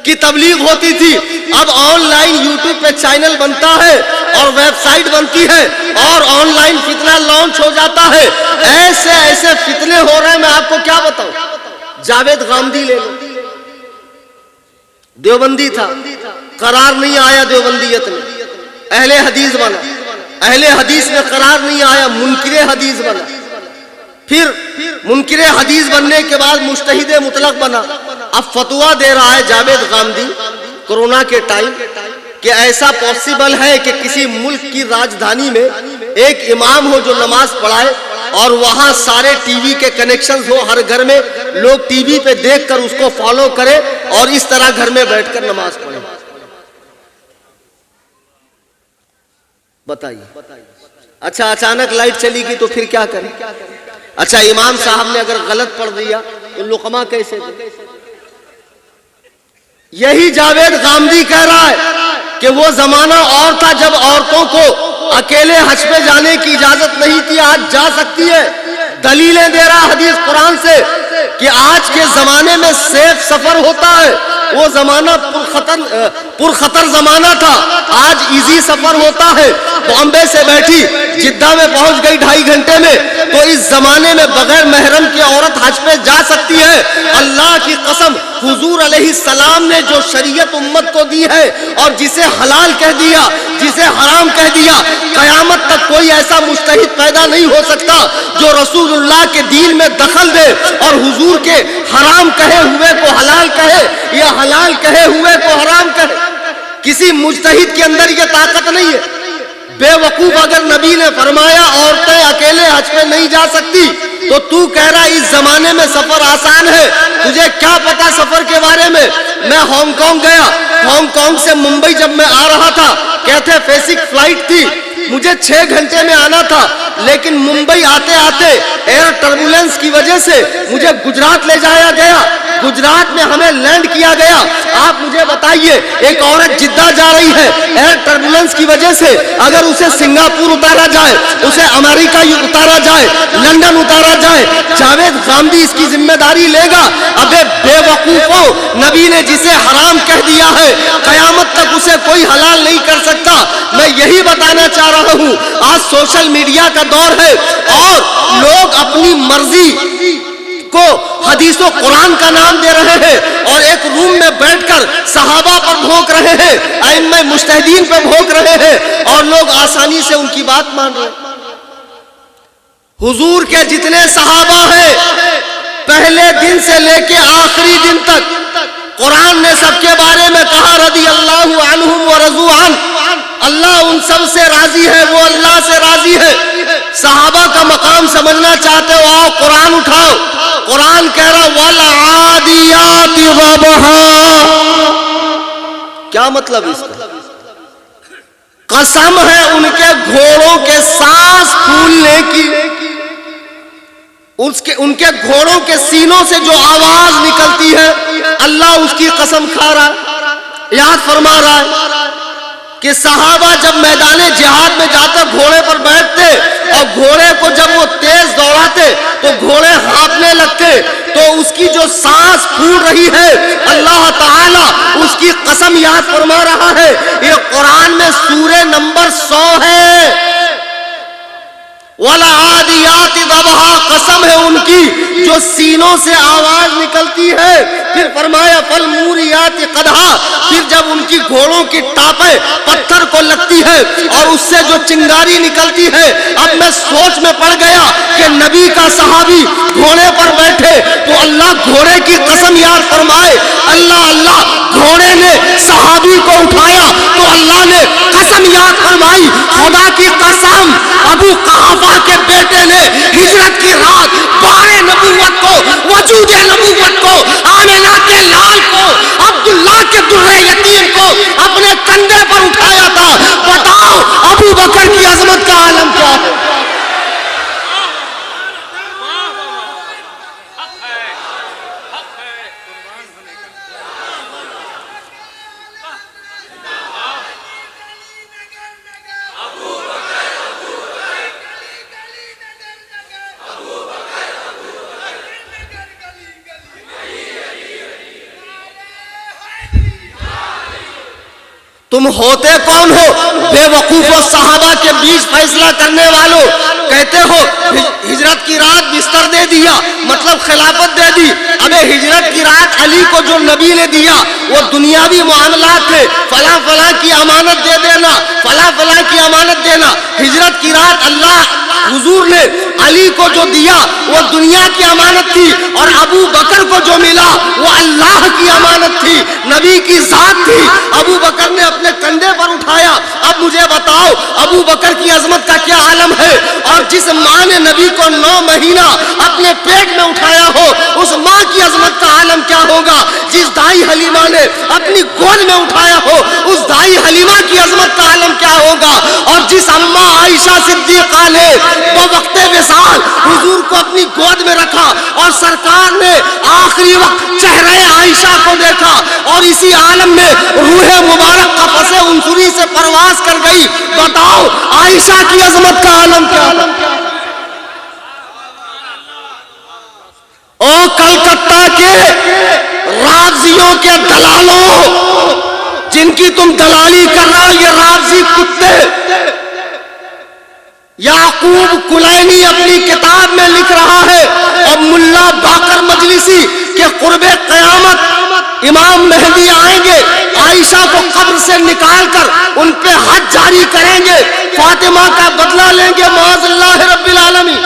Speaker 2: کی تبلیغ ہوتی تھی۔ اب آن لائن یوٹیوب پہ چینل بنتا ہے اور ویب سائٹ بنتی ہے اور آن لائن فتنہ لانچ ہو جاتا ہے۔ ایسے ایسے فتنے ہو رہے ہیں، میں آپ کو کیا بتاؤں۔ جاوید غامدی لے لو، دیوبندی تھا، قرار نہیں آیا دیوبندیت میں، اہل حدیث بنا، اہل حدیث میں قرار نہیں آیا، منکر حدیث بنا، پھر منکر حدیث بننے کے بعد مجتہد مطلق بنا۔ اب فتویٰ دے رہا ہے جاوید غامدی کورونا کے ٹائم کہ ایسا پاسبل ہے کہ کسی ملک کی راجدھانی میں ایک امام ہو جو نماز پڑھائے اور وہاں سارے ٹی وی کے کنیکشنز ہو، ہر گھر میں لوگ ٹی وی پہ دیکھ کر اس کو فالو کرے اور اس طرح گھر میں بیٹھ کر نماز پڑھے۔ بتائیے، اچھا اچانک لائٹ چلی گئی تو پھر کیا کریں؟ اچھا امام صاحب نے اگر غلط پڑھ دیا تو لقمہ کیسے دیں؟ یہی جاوید غامدی کہہ رہا ہے کہ وہ زمانہ اور تھا جب عورتوں کو اکیلے حج پہ جانے کی اجازت نہیں تھی، آج جا سکتی ہے۔ دلیلیں دے رہا حدیث قرآن سے کہ آج کے زمانے میں سیف سفر ہوتا ہے، وہ زمانہ پرخطر زمانہ تھا، آج ایزی سفر ہوتا ہے۔ بامبے سے بیٹھی جدہ میں پہنچ گئی 2.5 گھنٹے میں، تو اس زمانے میں بغیر محرم کی عورت حج پہ جا سکتی ہے۔ اللہ کی قسم، حضور علیہ السلام نے جو شریعت امت کو دی ہے اور جسے حلال کہہ دیا، جسے حرام کہہ دیا، قیامت تک کوئی ایسا مجتہد پیدا نہیں ہو سکتا جو رسول اللہ کے دین میں دخل دے اور حضور کے حرام کہے ہوئے کو حلال کہے یا حلال کہے ہوئے کو حرام کہے۔ کسی مجتہد کے اندر یہ طاقت نہیں ہے۔ بے وقوف، اگر نبی نے فرمایا عورتیں اکیلے حج پہ نہیں جا سکتی تو تو کہہ رہا اس زمانے میں سفر آسان ہے، تجھے کیا پتا سفر کے بارے میں؟ میں ہانگ کانگ گیا، ہانگ کانگ سے ممبئی جب میں آ رہا تھا، کہتے فیسک فلائٹ تھی، مجھے 6 گھنٹے میں آنا تھا، لیکن ممبئی آتے آتے ایئر ٹربولنس کی وجہ سے مجھے گجرات لے جایا گیا، گجرات میں ہمیں لینڈ کیا گیا۔ آپ مجھے بتائیے، ایک عورت جدہ جا رہی ہے، ایئر ٹربولنس کی وجہ سے اگر اسے سنگاپور اتارا جائے، اسے امریکہ اتارا جائے، لندن اتارا جائے، جاوید غامدی اس کی ذمہ داری لے گا؟ ابے بے وقوفو، نبی نے جسے حرام کہہ دیا ہے قیامت تک اسے کوئی حلال نہیں کر سکتا۔ میں یہی بتانا چاہ رہا ہوں، آج سوشل میڈیا کا دور ہے اور لوگ اپنی مرضی کو حدیث و قرآن کا نام دے رہے ہیں اور ایک روم میں بیٹھ کر صحابہ پر بھونک رہے ہیں، ائمہ مجتہدین پر بھونک رہے ہیں اور لوگ آسانی سے ان کی بات مان رہے ہیں۔ حضور کے جتنے صحابہ ہیں، پہلے دن سے لے کے آخری دن تک قرآن نے سب کے بارے میں کہا رضی اللہ عنہم ورضوا عنہ، اللہ ان سب سے راضی ہے، وہ اللہ سے راضی ہے۔ صحابہ کا مقام سمجھنا چاہتے ہو، آؤ قرآن اٹھاؤ۔ قرآن کہہ رہا والعادیات ضبحا، کیا مطلب اس کا؟ قسم ہے ان کے گھوڑوں کے سانس پھولنے کی، ان کے گھوڑوں کے سینوں سے جو آواز نکلتی ہے، اللہ اس کی قسم کھا رہا ہے، یاد فرما رہا ہے کہ صحابہ جب میدان جہاد میں جاتے گھوڑے پر بیٹھتے اور گھوڑے کو جب وہ تیز دوڑاتے تو گھوڑے ہانپنے لگتے، تو اس کی جو سانس پھول رہی ہے اللہ تعالیٰ اس کی قسم یاد فرما رہا ہے۔ یہ قرآن میں سورہ نمبر 100 ہے، والعادیات ضبحا، قسم ہے ان کی جو سینوں سے آواز نکلتی ہے۔ پھر فرمایا فالموریات قدحا، پھر جب ان کی گھوڑوں کی ٹاپیں پتھر کو لگتی ہے اور اس سے جو چنگاری نکلتی ہے، اب میں سوچ میں پڑ گیا کہ نبی کا صحابی گھوڑے پر بیٹھے تو اللہ گھوڑے کی قسم یاد فرمائے، اللہ گھوڑے نے صحابی کو اٹھایا تو اللہ نے قسم یاد فرمائی، خدا کی قسم ابو قحافہ کے بیٹے نے ہجرت کی رات بارے نبوت کو، وجود نبوت کو، آمنہ کے لال کو، عبداللہ کے درے یتیم کو اپنے کندھے پر اٹھایا تھا۔ بتاؤ ابو بکر کی عظمت کا عالم کیا ہے؟ تم ہوتے کون ہو؟ بے وقوف و صحابہ کے بیچ فیصلہ کرنے والوں، کہتے ہو ہجرت کی رات بستر دے دیا مطلب خلافت دے دی۔ ابے ہجرت کی رات علی کو جو نبی نے دیا وہ دنیاوی معاملات تھے، فلاں فلاں کی امانت دے دینا، فلاں فلاں کی امانت دینا۔ ہجرت کی رات اللہ حضور نے علی کو جو دیا وہ دنیا کی امانت تھی، اور ابو بکر کو جو ملا وہ اللہ کی امانت تھی، نبی کی ذات تھی۔ ابو بکر نے اپنے کندھے پر اٹھایا۔ اب مجھے بتاؤ ابو بکر کی عظمت کا کیا عالم ہے؟ اور جس ماں نے نبی کو 9 مہینہ اپنے پیٹ میں اٹھایا ہو اس ماں کی عظمت کا عالم کیا ہوگا؟ جس دائی حلیمہ نے اپنی گود میں اٹھایا ہو اس دائی حلیمہ کی عظمت کا عالم کیا ہوگا؟ اور جس اماں عائشہ صدیقہ نے بوقت وصال حضور کو اپنی گود میں رکھا اور سرکار نے آخری وقت چہرے عائشہ کو دیکھا اور اسی عالم میں روح مبارک قفس عنصری سے پرواز کر گئی، بتاؤ عائشہ کی عظمت کا عالم کیا ہے؟ او کلکتہ کے رافضیوں کے دلالوں جن کی تم دلالی کر رہا، یہ رافضی کتے، یعقوب کلینی اپنی کتاب میں لکھ رہا ہے اور ملا باقر مجلسی کہ قرب قیامت امام مہدی آئیں گے، عائشہ کو قبر سے نکال کر ان پہ حد جاری کریں گے، فاطمہ کا بدلہ لیں گے معاذ اللہ رب العالمین۔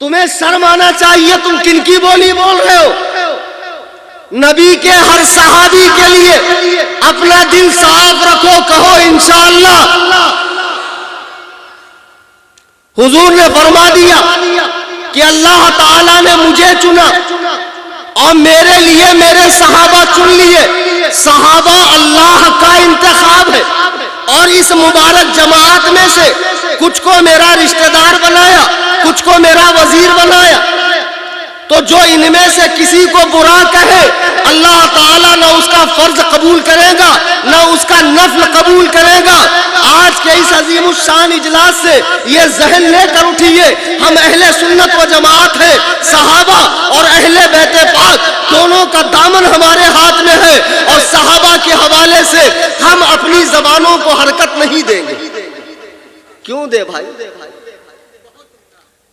Speaker 2: تمہیں شرم آنا چاہیے، تم کن کی بولی بول رہے ہو؟ نبی کے ہر صحابی کے لیے اپنا دل صاف رکھو، کہو انشاءاللہ۔ حضور نے فرما دیا کہ اللہ تعالیٰ نے مجھے چنا اور میرے لیے میرے صحابہ چن لیے۔ صحابہ اللہ کا انتخاب ہے، اور اس مبارک جماعت میں سے کچھ کو میرا رشتہ دار بنایا، کچھ کو میرا وزیر بنایا، تو جو ان میں سے کسی کو برا کہے اللہ تعالیٰ نہ اس کا فرض قبول کرے گا نہ اس کا نفل قبول کرے گا۔ آج کے اس عظیم الشان اجلاس سے یہ ذہن لے کر اٹھیے، ہم اہل سنت و جماعت ہیں، صحابہ اور اہل بیت پاک دونوں کا دامن ہمارے ہاتھ میں ہے، اور صحابہ کے حوالے سے ہم اپنی زبانوں کو حرکت نہیں دیں گے۔ کیوں دے بھائی؟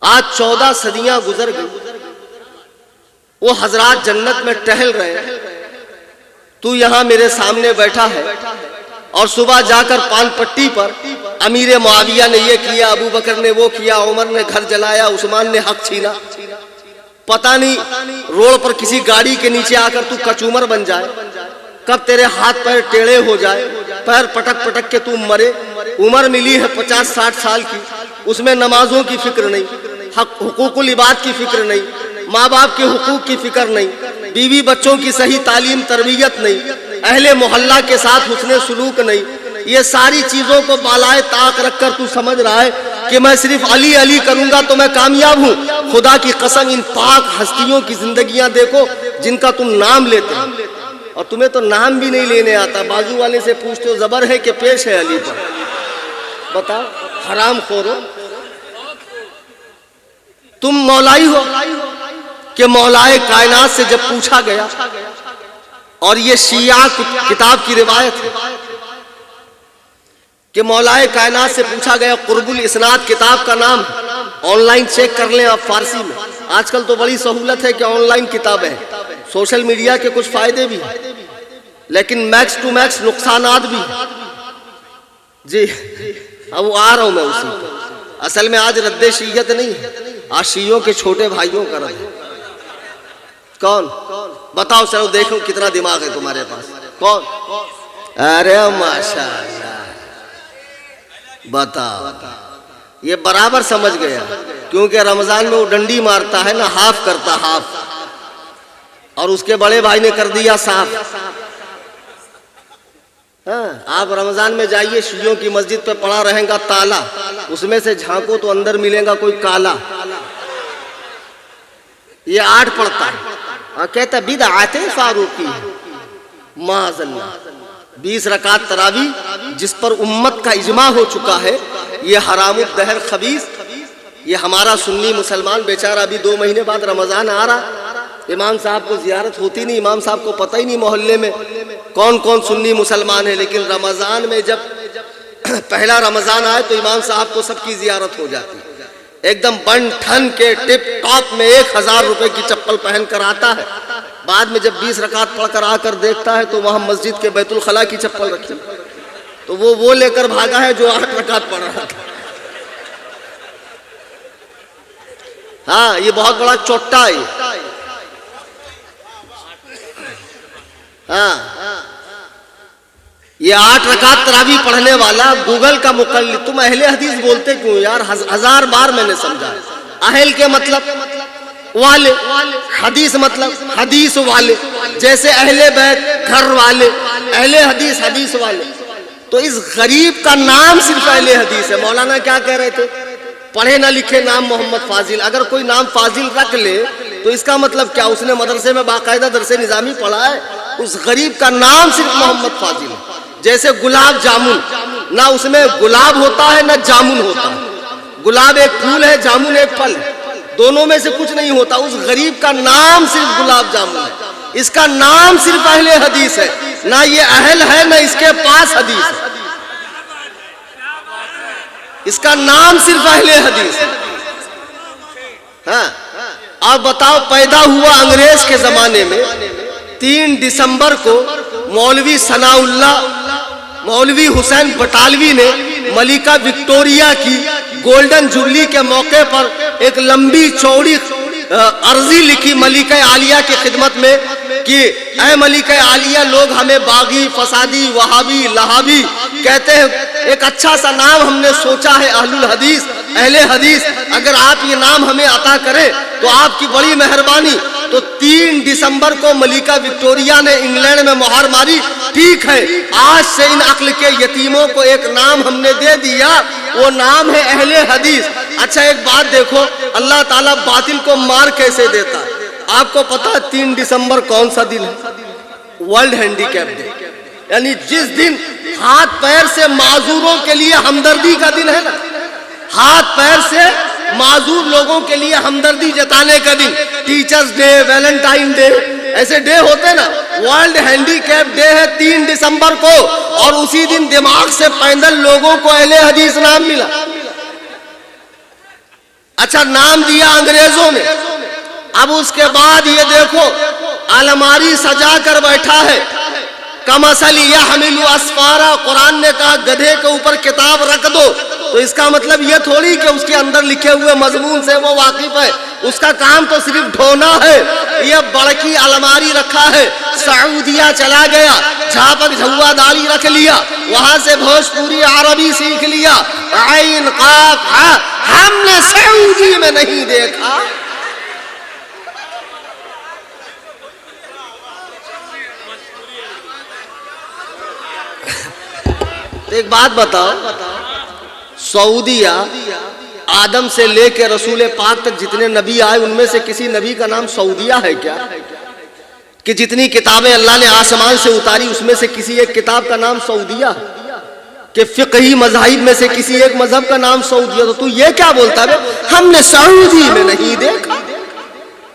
Speaker 2: آج 14 صدیاں گزر گئی، وہ حضرات جنت میں ٹہل رہے ہیں، تو یہاں میرے سامنے بیٹھا ہے، اور صبح جا کر پان پٹی پر امیر معاویہ نے یہ کیا، ابو بکر نے وہ کیا، عمر نے گھر جلایا، عثمان نے حق چھینا، پتہ نہیں روڈ پر کسی گاڑی کے نیچے آ کر تو کچومر بن جائے، کب تیرے ہاتھ پیر ٹیڑھے ہو جائے، پیر پٹک پٹک کے تو مرے۔ عمر ملی ہے 50-60 سال کی، اس میں نمازوں کی فکر نہیں، حقوق العباد کی فکر نہیں، ماں باپ کے حقوق کی فکر نہیں، بیوی بچوں کی صحیح تعلیم تربیت نہیں، اہل محلہ کے ساتھ حسن سلوک نہیں۔ یہ ساری چیزوں کو بالائے طاق رکھ کر تو سمجھ رہا ہے کہ میں صرف علی علی کروں گا تو میں کامیاب ہوں۔ خدا کی قسم ان پاک ہستیوں کی زندگیاں دیکھو جن کا تم نام لیتے ہو، اور تمہیں تو نام بھی نہیں لینے آتا، بازو والے سے پوچھتے ہو زبر ہے کہ پیش ہے علی پر، بتاؤ حرام خورو، تم مولائی ہو کہ مولائے کائنات سے جب پوچھا گیا، اور یہ شیعہ کتاب کی روایت ہے کہ مولائے کائنات سے پوچھا گیا، قرب الاسناد کتاب کا نام، آن لائن چیک کر لیں آپ فارسی میں، آج کل تو بڑی سہولت ہے کہ آن لائن کتابیں ہیں، سوشل میڈیا کے کچھ فائدے بھی ہیں لیکن میکس ٹو میکس نقصانات بھی ہیں۔ جی اب وہ آ رہا ہوں میں اسی پر، اصل میں آج رد شیعت نہیں ہے، آج شیعوں کے چھوٹے بھائیوں کا رد ہے۔ کون؟ بتاؤ چلو دیکھو کتنا دماغ ہے تمہارے پاس، کون؟ ارے ماشاءاللہ، بتاؤ، یہ برابر سمجھ گیا، کیونکہ رمضان میں وہ ڈنڈی مارتا ہے نا، ہاف کرتا ہاف، اور اس کے بڑے بھائی نے کر دیا صاف۔ آپ رمضان میں جائیے، شیعوں کی مسجد پہ پڑا رہے گا تالا، اس میں سے جھانکو تو اندر ملے گا کوئی کالا، یہ 8 پڑھتا ہے، کہتا بدعت فاروقی، معاذ اللہ، 20 رکعت تراویح جس پر امت کا اجماع ہو چکا ہے، یہ حرام الدہر خبیث، یہ ہمارا سنی مسلمان بیچارہ ابھی 2 مہینے بعد رمضان آ رہا، امام صاحب کو زیارت ہوتی نہیں، امام صاحب کو پتہ ہی نہیں محلے میں کون کون سنی مسلمان ہے، لیکن رمضان میں جب پہلا رمضان آئے تو امام صاحب کو سب کی زیارت ہو جاتی، ایک دم بن ٹھن کے ٹپ ٹاپ میں 1000 روپے کی چپل پہن کر آتا ہے، بعد میں جب 20 رکعت پڑھ کر آ کر دیکھتا ہے تو وہاں مسجد کے بیت الخلاء کی چپل رکھی، تو وہ لے کر بھاگا ہے جو 8 رکعت پڑھ رہا تھا۔ ہاں یہ بہت بڑا چوٹا ہے، ہاں یہ 8 رکعت تراویح پڑھنے والا گوگل کا مقلد، تم اہل حدیث بولتے کیوں یار؟ 1000 بار میں نے سمجھا، اہل کے مطلب والے، حدیث مطلب حدیث والے، جیسے اہل بیت گھر والے، اہل حدیث حدیث والے، تو اس غریب کا نام صرف اہل حدیث ہے۔ مولانا کیا کہہ رہے تھے؟ پڑھے نہ لکھے نام محمد فاضل، اگر کوئی نام فاضل رکھ لے تو اس کا مطلب کیا؟ اس نے مدرسے میں باقاعدہ درس نظامی پڑھا ہے؟ اس غریب کا نام صرف محمد فاضل ہے۔ جیسے گلاب جامن، نہ اس میں گلاب ہوتا ہے نہ جامن ہوتا ہے، گلاب ایک پھول ہے، جامن ایک پھل ہے، دونوں میں سے کچھ نہیں ہوتا۔ اس غریب کا نام صرف گلاب جامن ہے، اس کا نام صرف اہل حدیث ہے، نہ یہ اہل ہے نہ اس کے پاس حدیث ہے، اس کا نام صرف اہل حدیث ہے۔ ہاں آپ بتاؤ، پیدا ہوا انگریز کے زمانے میں 3 دسمبر کو مولوی ثناء اللہ، مولوی حسین بٹالوی نے ملکہ وکٹوریہ کی گولڈن جوبلی کے موقع پر ایک لمبی چوڑی عرضی لکھی ملکہ عالیہ کی خدمت میں کہ اے ملکہ عالیہ، لوگ ہمیں باغی، فسادی، وہابی، لہابی کہتے ہیں، ایک اچھا سا نام ہم نے سوچا ہے اہل الحدیث، اہل حدیث، اگر آپ یہ نام ہمیں عطا کریں تو آپ کی بڑی مہربانی، تو 3 دسمبر کو ملکہ وکٹوریہ نے انگلینڈ میں مہر ماری، ٹھیک ہے آج سے ان عقل کے یتیموں کو ایک نام ہم نے دے دیا، وہ نام ہے اہل حدیث۔ اچھا ایک بات دیکھو، اللہ تعالیٰ باطل کو مار کیسے دیتا ہے؟ آپ کو پتا 3 دسمبر کون سا دن ہے؟ ورلڈ ہینڈیکیپ ڈے، یعنی جس دن ہاتھ پیر سے معذوروں کے لیے ہمدردی کا دن ہے نا، ہاتھ پیر سے معذور لوگوں کے لیے ہمدردی جتانے کا دن، ٹیچرز ڈے، ویلنٹائن ڈے، ایسے ڈے ہوتے نا، ورلڈ ہینڈیکیپ ڈے ہے 3 دسمبر کو، اور اسی دن دماغ سے پیدل لوگوں کو اہل حدیث نام ملا۔ اچھا نام دیا انگریزوں نے، اب اس کے بعد یہ دیکھو الماری سجا کر بیٹھا ہے، کمثل یحمل اسفارا، قرآن نے کہا گدھے کے اوپر کتاب رکھ دو، تو اس کا مطلب یہ تھوڑی کہ اس کے اندر لکھے ہوئے مضمون سے وہ واقف ہے، اس کا کام تو صرف ڈھونا ہے۔ یہ بڑکی الماری رکھا ہے، سعودیہ چلا گیا، جھاپک جھوا داڑھی رکھ لیا، وہاں سے بھوجپوری عربی سیکھ لیا، عین قاف ہا، ہم نے سعودی میں نہیں دیکھا۔ ایک بات بتاؤ، سعودیہ آدم سے لے کے رسول پاک تک جتنے نبی آئے ان میں سے کسی نبی کا نام سعودیہ ہے کیا؟ کہ جتنی کتابیں اللہ نے آسمان سے اتاری اس میں سے کسی ایک کتاب کا نام سعودیہ ہے؟ کہ فقہی مذاہب میں سے کسی ایک مذہب کا نام سعودیہ؟ تو یہ کیا بولتا ہے ہم نے سعودی میں نہیں دیکھا؟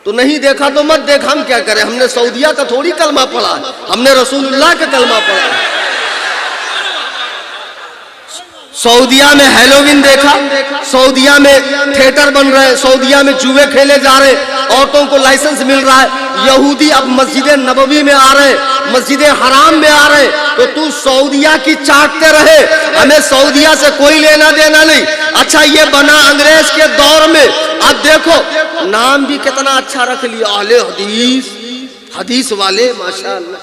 Speaker 2: تو نہیں دیکھا تو مت دیکھ، ہم کیا کریں؟ ہم نے سعودیہ کا تھوڑی کلمہ پڑھا ہے، ہم نے رسول اللہ کا کلمہ پڑھا ہے۔ سعودیہ میں ہیلووین دیکھا، سعودیہ میں تھیٹر بن رہے، سعودیہ میں جوئے کھیلے جا رہے، عورتوں کو لائسنس مل رہا ہے، یہودی اب مسجد نبوی میں آ رہے، مسجد حرام میں آ رہے، تو سعودیہ کی چاٹتے رہے، ہمیں سعودیہ سے کوئی لینا دینا نہیں۔ اچھا یہ بنا انگریز کے دور میں، اب دیکھو نام بھی کتنا اچھا رکھ لیا، اہل حدیث، حدیث والے ماشاءاللہ۔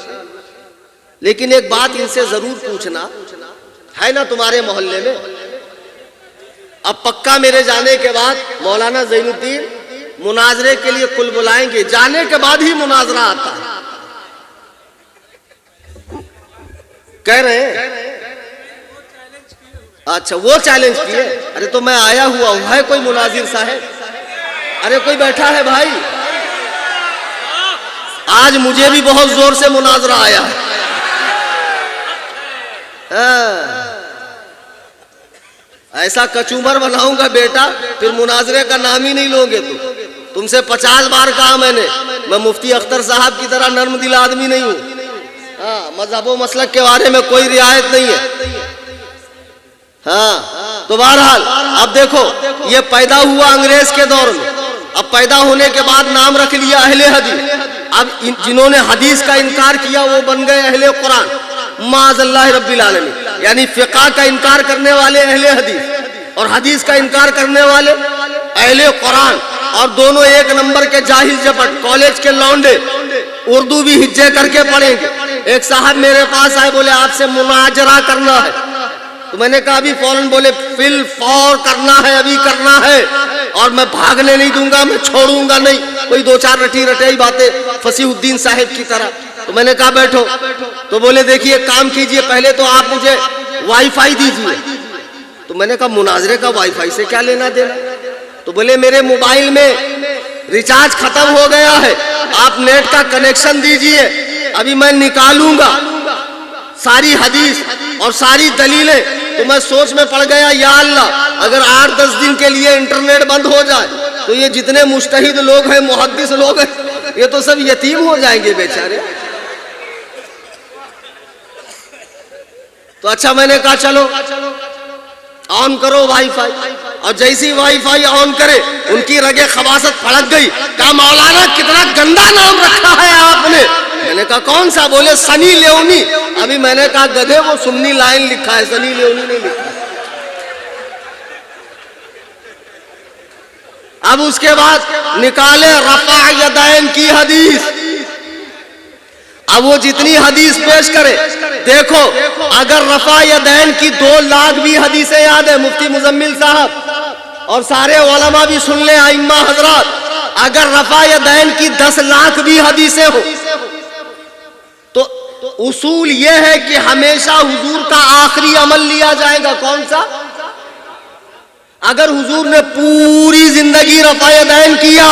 Speaker 2: لیکن ایک بات ان سے ضرور پوچھنا ہے نا تمہارے محلے میں، اب پکا میرے جانے کے بعد مولانا زین الدین مناظرے کے لیے کل بلائیں گے، جانے کے بعد ہی مناظرہ آتا ہے، کہہ رہے ہیں اچھا وہ چیلنج کیے؟ ارے تو میں آیا ہوا ہوں، ہے کوئی مناظر صاحب؟ ارے کوئی بیٹھا ہے بھائی؟ آج مجھے بھی بہت زور سے مناظرہ آیا ہے، ایسا کچومر بناؤں گا بیٹا پھر مناظرے کا نام ہی نہیں لوگے تم سے 50 بار کہا میں مفتی اختر صاحب کی طرح نرم دل آدمی نہیں ہوں، ہاں مذہب و مسلک کے بارے میں کوئی رعایت نہیں ہے، ہاں تو بہرحال اب دیکھو یہ پیدا ہوا انگریز کے دور میں، اب پیدا ہونے کے بعد نام رکھ لیا اہل حدیث، اب جنہوں نے حدیث کا انکار کیا وہ بن گئے اہل قرآن، معاذ اللہ رب العالمین، یعنی فقہ کا انکار کرنے والے اہل حدیث اور حدیث کا انکار کرنے والے اہل قرآن، اور دونوں ایک نمبر کے جاہل جپٹ، کالج کے لونڈے، اردو بھی ہجے کر کے پڑھیں گے۔ ایک صاحب میرے پاس آئے، بولے آپ سے مناظرہ کرنا ہے، تو میں نے کہا ابھی فوراً، بولے فل فور کرنا ہے، ابھی کرنا ہے، اور میں بھاگنے نہیں دوں گا، میں چھوڑوں گا نہیں، کوئی 2-4 رٹی رٹائی باتیں فصیح الدین صاحب کی طرح۔ تو میں نے کہا بیٹھو، تو بولے دیکھیے کام کیجئے، پہلے تو آپ مجھے وائی فائی دیجئے۔ تو میں نے کہا مناظرے کا وائی فائی سے کیا لینا دینا؟ تو بولے میرے موبائل میں ریچارج ختم ہو گیا ہے، آپ نیٹ کا کنیکشن دیجئے، ابھی میں نکالوں گا ساری حدیث اور ساری دلیلیں۔ تو میں سوچ میں پڑ گیا، یا اللہ اگر 8-10 دن کے لیے انٹرنیٹ بند ہو جائے تو یہ جتنے مجتہد لوگ ہیں، محدث لوگ ہیں، یہ تو سب یتیم ہو جائیں گے بیچارے۔ تو اچھا میں نے کہا چلو آن کرو وائی فائی، اور جیسی وائی فائی آن کرے ان کی رگے خباثت پھڑک گئی، کہا مولانا کتنا گندا نام رکھا ہے آپ نے۔ میں نے کہا کون سا؟ بولے سنی لیونی۔ ابھی میں نے کہا گدھے وہ سنی لائن لکھا ہے، سنی لیونی نہیں لکھا۔ اب اس کے بعد نکالے رفع یدین کی حدیث، اب وہ جتنی حدیث پیش کرے، دیکھو اگر رفع یدین کی 2 لاکھ بھی حدیثیں یاد ہے، مفتی مزمل صاحب اور سارے علماء بھی سن لیں، ائمہ حضرات، اگر رفع یدین کی 10 لاکھ بھی حدیثیں ہو تو اصول یہ ہے کہ ہمیشہ حضور کا آخری عمل لیا جائے گا. کون سا؟ اگر حضور نے پوری زندگی رفع یدین کیا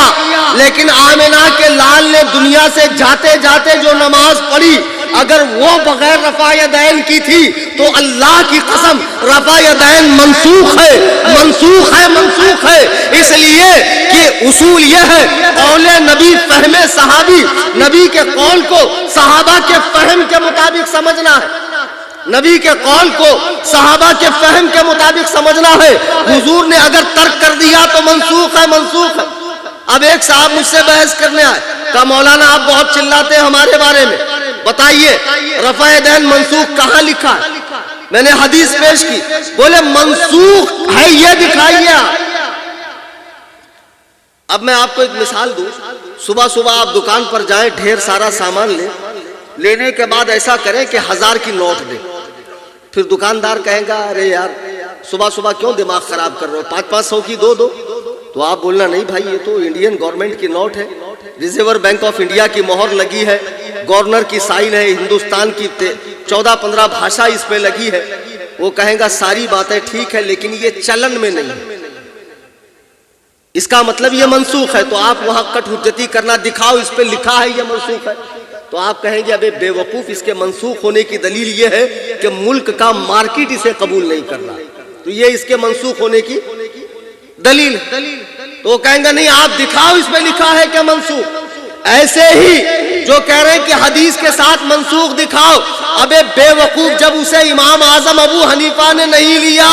Speaker 2: لیکن آمنہ کے لال نے دنیا سے جاتے جاتے جو نماز پڑھی اگر وہ بغیر رفع یدین کی تھی تو اللہ کی قسم رفع یدین منسوخ ہے، منسوخ ہے، منسوخ ہے. اس لیے کہ اصول یہ ہے قول نبی فہم صحابی، نبی کے قول کو صحابہ کے فہم کے مطابق سمجھنا ہے، نبی کے قول کو صحابہ کے فہم کے مطابق سمجھنا ہے. حضور نے اگر ترک کر دیا تو منسوخ ہے، منسوخ ہے. اب ایک صاحب مجھ سے بحث کرنے آئے، کہا مولانا آپ بہت چلاتے ہیں ہمارے بارے میں، بتائیے رفع یدین منسوخ کہاں لکھا ہے؟ میں نے حدیث پیش کی، بولے منسوخ ہے یہ دکھائیے آپ. اب میں آپ کو ایک مثال دوں. صبح صبح آپ دکان پر جائیں، ڈھیر سارا سامان لیں، لینے کے بعد ایسا کریں کہ 1000 کی نوٹ دیں. پھر دکاندار کہیں گا ارے یار صبح صبح کیوں دماغ خراب کر رہے ہو، 500 کی دو. تو آپ بولنا نہیں بھائی یہ تو انڈین گورنمنٹ کی نوٹ ہے، ریزرو بینک آف انڈیا کی مہر لگی ہے، گورنر کی سائن ہے، ہندوستان کی 14-15 بھاشا اس پہ لگی ہے. وہ کہیں گا ساری باتیں ٹھیک ہے لیکن یہ چلن میں نہیں ہے، اس کا مطلب یہ منسوخ ہے. تو آپ وہاں کٹ حجتی کرنا، دکھاؤ اس پہ لکھا ہے یہ منسوخ ہے. تو آپ کہیں گے ابے بے وقوف، اس کے منسوخ ہونے کی دلیل یہ ہے کہ ملک کا مارکیٹ اسے قبول نہیں کر رہا، تو یہ اس کے منسوخ ہونے کی دلیل ہے. تو وہ کہیں گے نہیں آپ دکھاؤ اس پہ لکھا ہے کہ منسوخ. ایسے ہی جو کہہ رہے ہیں کہ حدیث کے ساتھ منسوخ دکھاؤ، ابے بے وقوف جب اسے امام اعظم ابو حنیفہ نے نہیں لیا،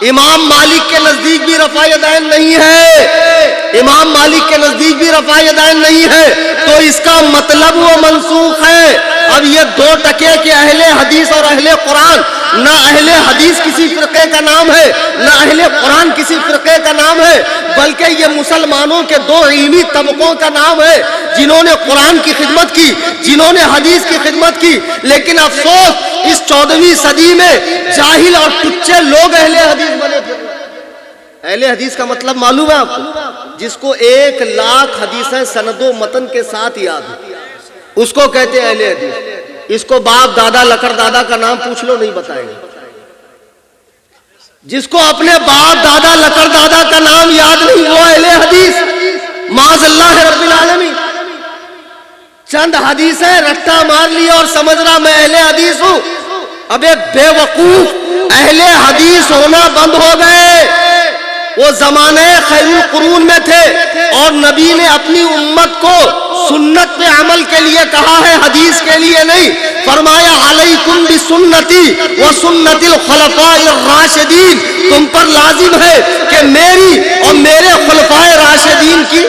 Speaker 2: امام مالک کے نزدیک بھی رفع یدین نہیں ہے، امام مالک کے نزدیک بھی رفع یدین نہیں ہے، تو اس کا مطلب وہ منسوخ ہے. اب یہ 2 ٹکے کہ اہل حدیث اور اہل قرآن، نہ اہل حدیث کسی فرقے کا نام ہے نہ اہل قرآن کسی فرقے کا نام ہے، بلکہ یہ مسلمانوں کے 2 علمی طبقوں کا نام ہے جنہوں نے قرآن کی خدمت کی، جنہوں نے حدیث کی خدمت کی. لیکن افسوس اس 14ویں صدی میں جاہل اور ٹچے لوگ اہل حدیث بنے تھے. اہل حدیث کا مطلب معلوم ہے آپ کو؟ جس کو 1 لاکھ حدیثیں سند و متن کے ساتھ یاد ہے اس کو کہتے ہیں اہل حدیث. اس کو باپ دادا لکڑ دادا کا نام پوچھ لو نہیں بتائیں گے. جس کو اپنے باپ دادا لکڑ دادا کا نام یاد نہیں وہ اہل حدیث معاذ اللہ رب العالمین. چند حدیثیں رٹا مار لی اور سمجھ رہا میں اہل حدیث ہوں. ابے بے وقوف، اہل حدیث ہونا بند ہو گئے. وہ زمانے خیر القرون میں تھے اور نبی نے اپنی امت کو سنت پہ عمل کے لیے کہا ہے، حدیث کے لیے نہیں. فرمایا علیکم بسنتی و سنت الخلفاء الراشدین، تم پر لازم ہے کہ میری اور میرے خلفائے راشدین کی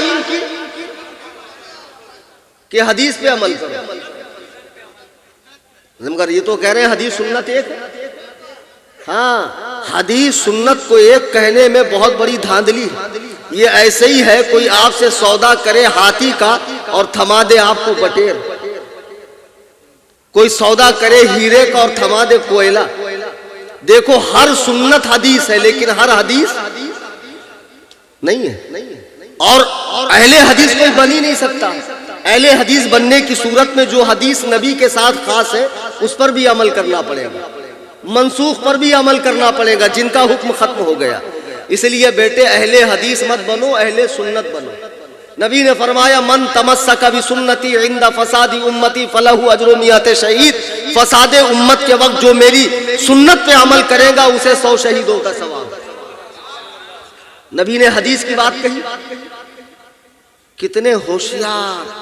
Speaker 2: کہ حدیث پہ عمل کرو. مگر یہ تو کہہ رہے ہیں حدیث سنت ایک ہے. ہاں حدیث سنت کو ایک کہنے میں بہت بڑی دھاندلی ہے. یہ ایسے ہی ہے کوئی آپ سے سودا کرے ہاتھی کا اور تھما دے آپ کو بٹیر، کوئی سودا کرے ہیرے کا اور تھما دے کوئلہ. دیکھو ہر سنت حدیث ہے لیکن ہر حدیث نہیں ہے. اور اہل حدیث کوئی بن ہی نہیں سکتا. اہل حدیث بننے کی صورت میں جو حدیث نبی کے ساتھ خاص ہے اس پر بھی عمل کرنا پڑے گا، منسوخ پر بھی عمل کرنا پڑے گا جن کا حکم ختم ہو گیا. اس لیے بیٹے اہل حدیث مت بنو، اہل سنت بنو. نبی نے فرمایا من تمسک بسنتی عند فساد امتی فلہ اجر 100 شہید. فساد امت کے وقت جو میری سنت پہ عمل کرے گا اسے 100 شہیدوں کا ثواب. نبی نے حدیث کی بات کہی. کتنے ہوشیار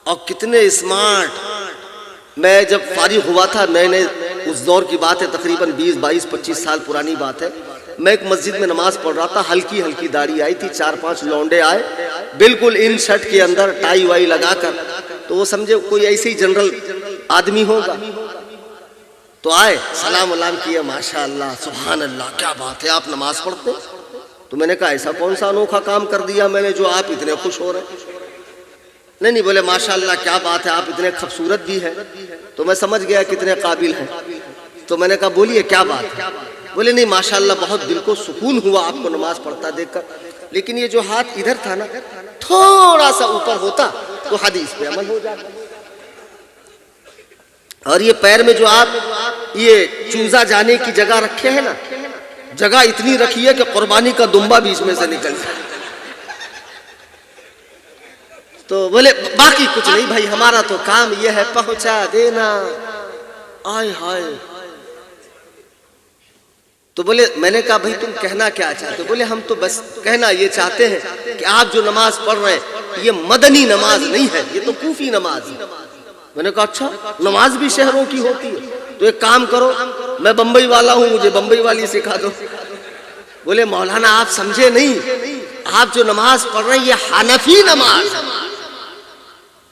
Speaker 2: اور کتنے اسمارٹ. میں جب فارغ ہوا تھا نئے اس دور کی بات ہے، تقریباً 20 22 25 سال پرانی بات ہے. میں ایک مسجد میں نماز پڑھ رہا تھا، ہلکی ہلکی داڑھی آئی تھی، 4-5 لونڈے آئے بالکل ان شرٹ کے اندر ٹائی وائی لگا کر. تو وہ سمجھے کوئی ایسی جنرل آدمی ہوگا. تو آئے سلام علام کیا، ماشاء اللہ سبحان اللہ کیا بات ہے آپ نماز پڑھتے. تو میں نے کہا ایسا کون سا انوکھا کام کر دیا میں نے جو آپ اتنے خوش ہو رہے ہیں. نہیں بولے ماشاء اللہ کیا بات ہے آپ اتنے خوبصورت بھی ہیں. تو میں سمجھ گیا کتنے قابل ہیں. تو میں نے کہا بولیے کیا بات ہے. بولے نہیں ماشاءاللہ بہت دل کو سکون ہوا آپ کو نماز پڑھتا دیکھ کر، لیکن یہ جو ہاتھ ادھر تھا نا تھوڑا سا اوپر ہوتا تو حدیث پہ عمل ہو جاتا، اور یہ پیر میں جو آپ یہ چوزا جانے کی جگہ رکھے ہیں نا، جگہ اتنی رکھی ہے کہ قربانی کا دمبا بھی اس میں سے نکل جائے. تو بولے باقی کچھ نہیں بھائی، ہمارا تو کام یہ ہے پہنچا دینا. آئے ہائے. تو بولے میں نے کہا بھائی تم کہنا کیا چاہتے ہو؟ بولے ہم تو بس کہنا یہ چاہتے ہیں کہ آپ جو نماز پڑھ رہے ہیں یہ مدنی نماز نہیں ہے، یہ تو کوفی نماز ہے. میں نے کہا اچھا نماز بھی شہروں کی ہوتی ہے؟ تو ایک کام کرو، میں بمبئی والا ہوں، مجھے بمبئی والی سکھا دو. بولے مولانا آپ سمجھے نہیں، آپ جو نماز پڑھ رہے ہیں یہ حنفی نماز،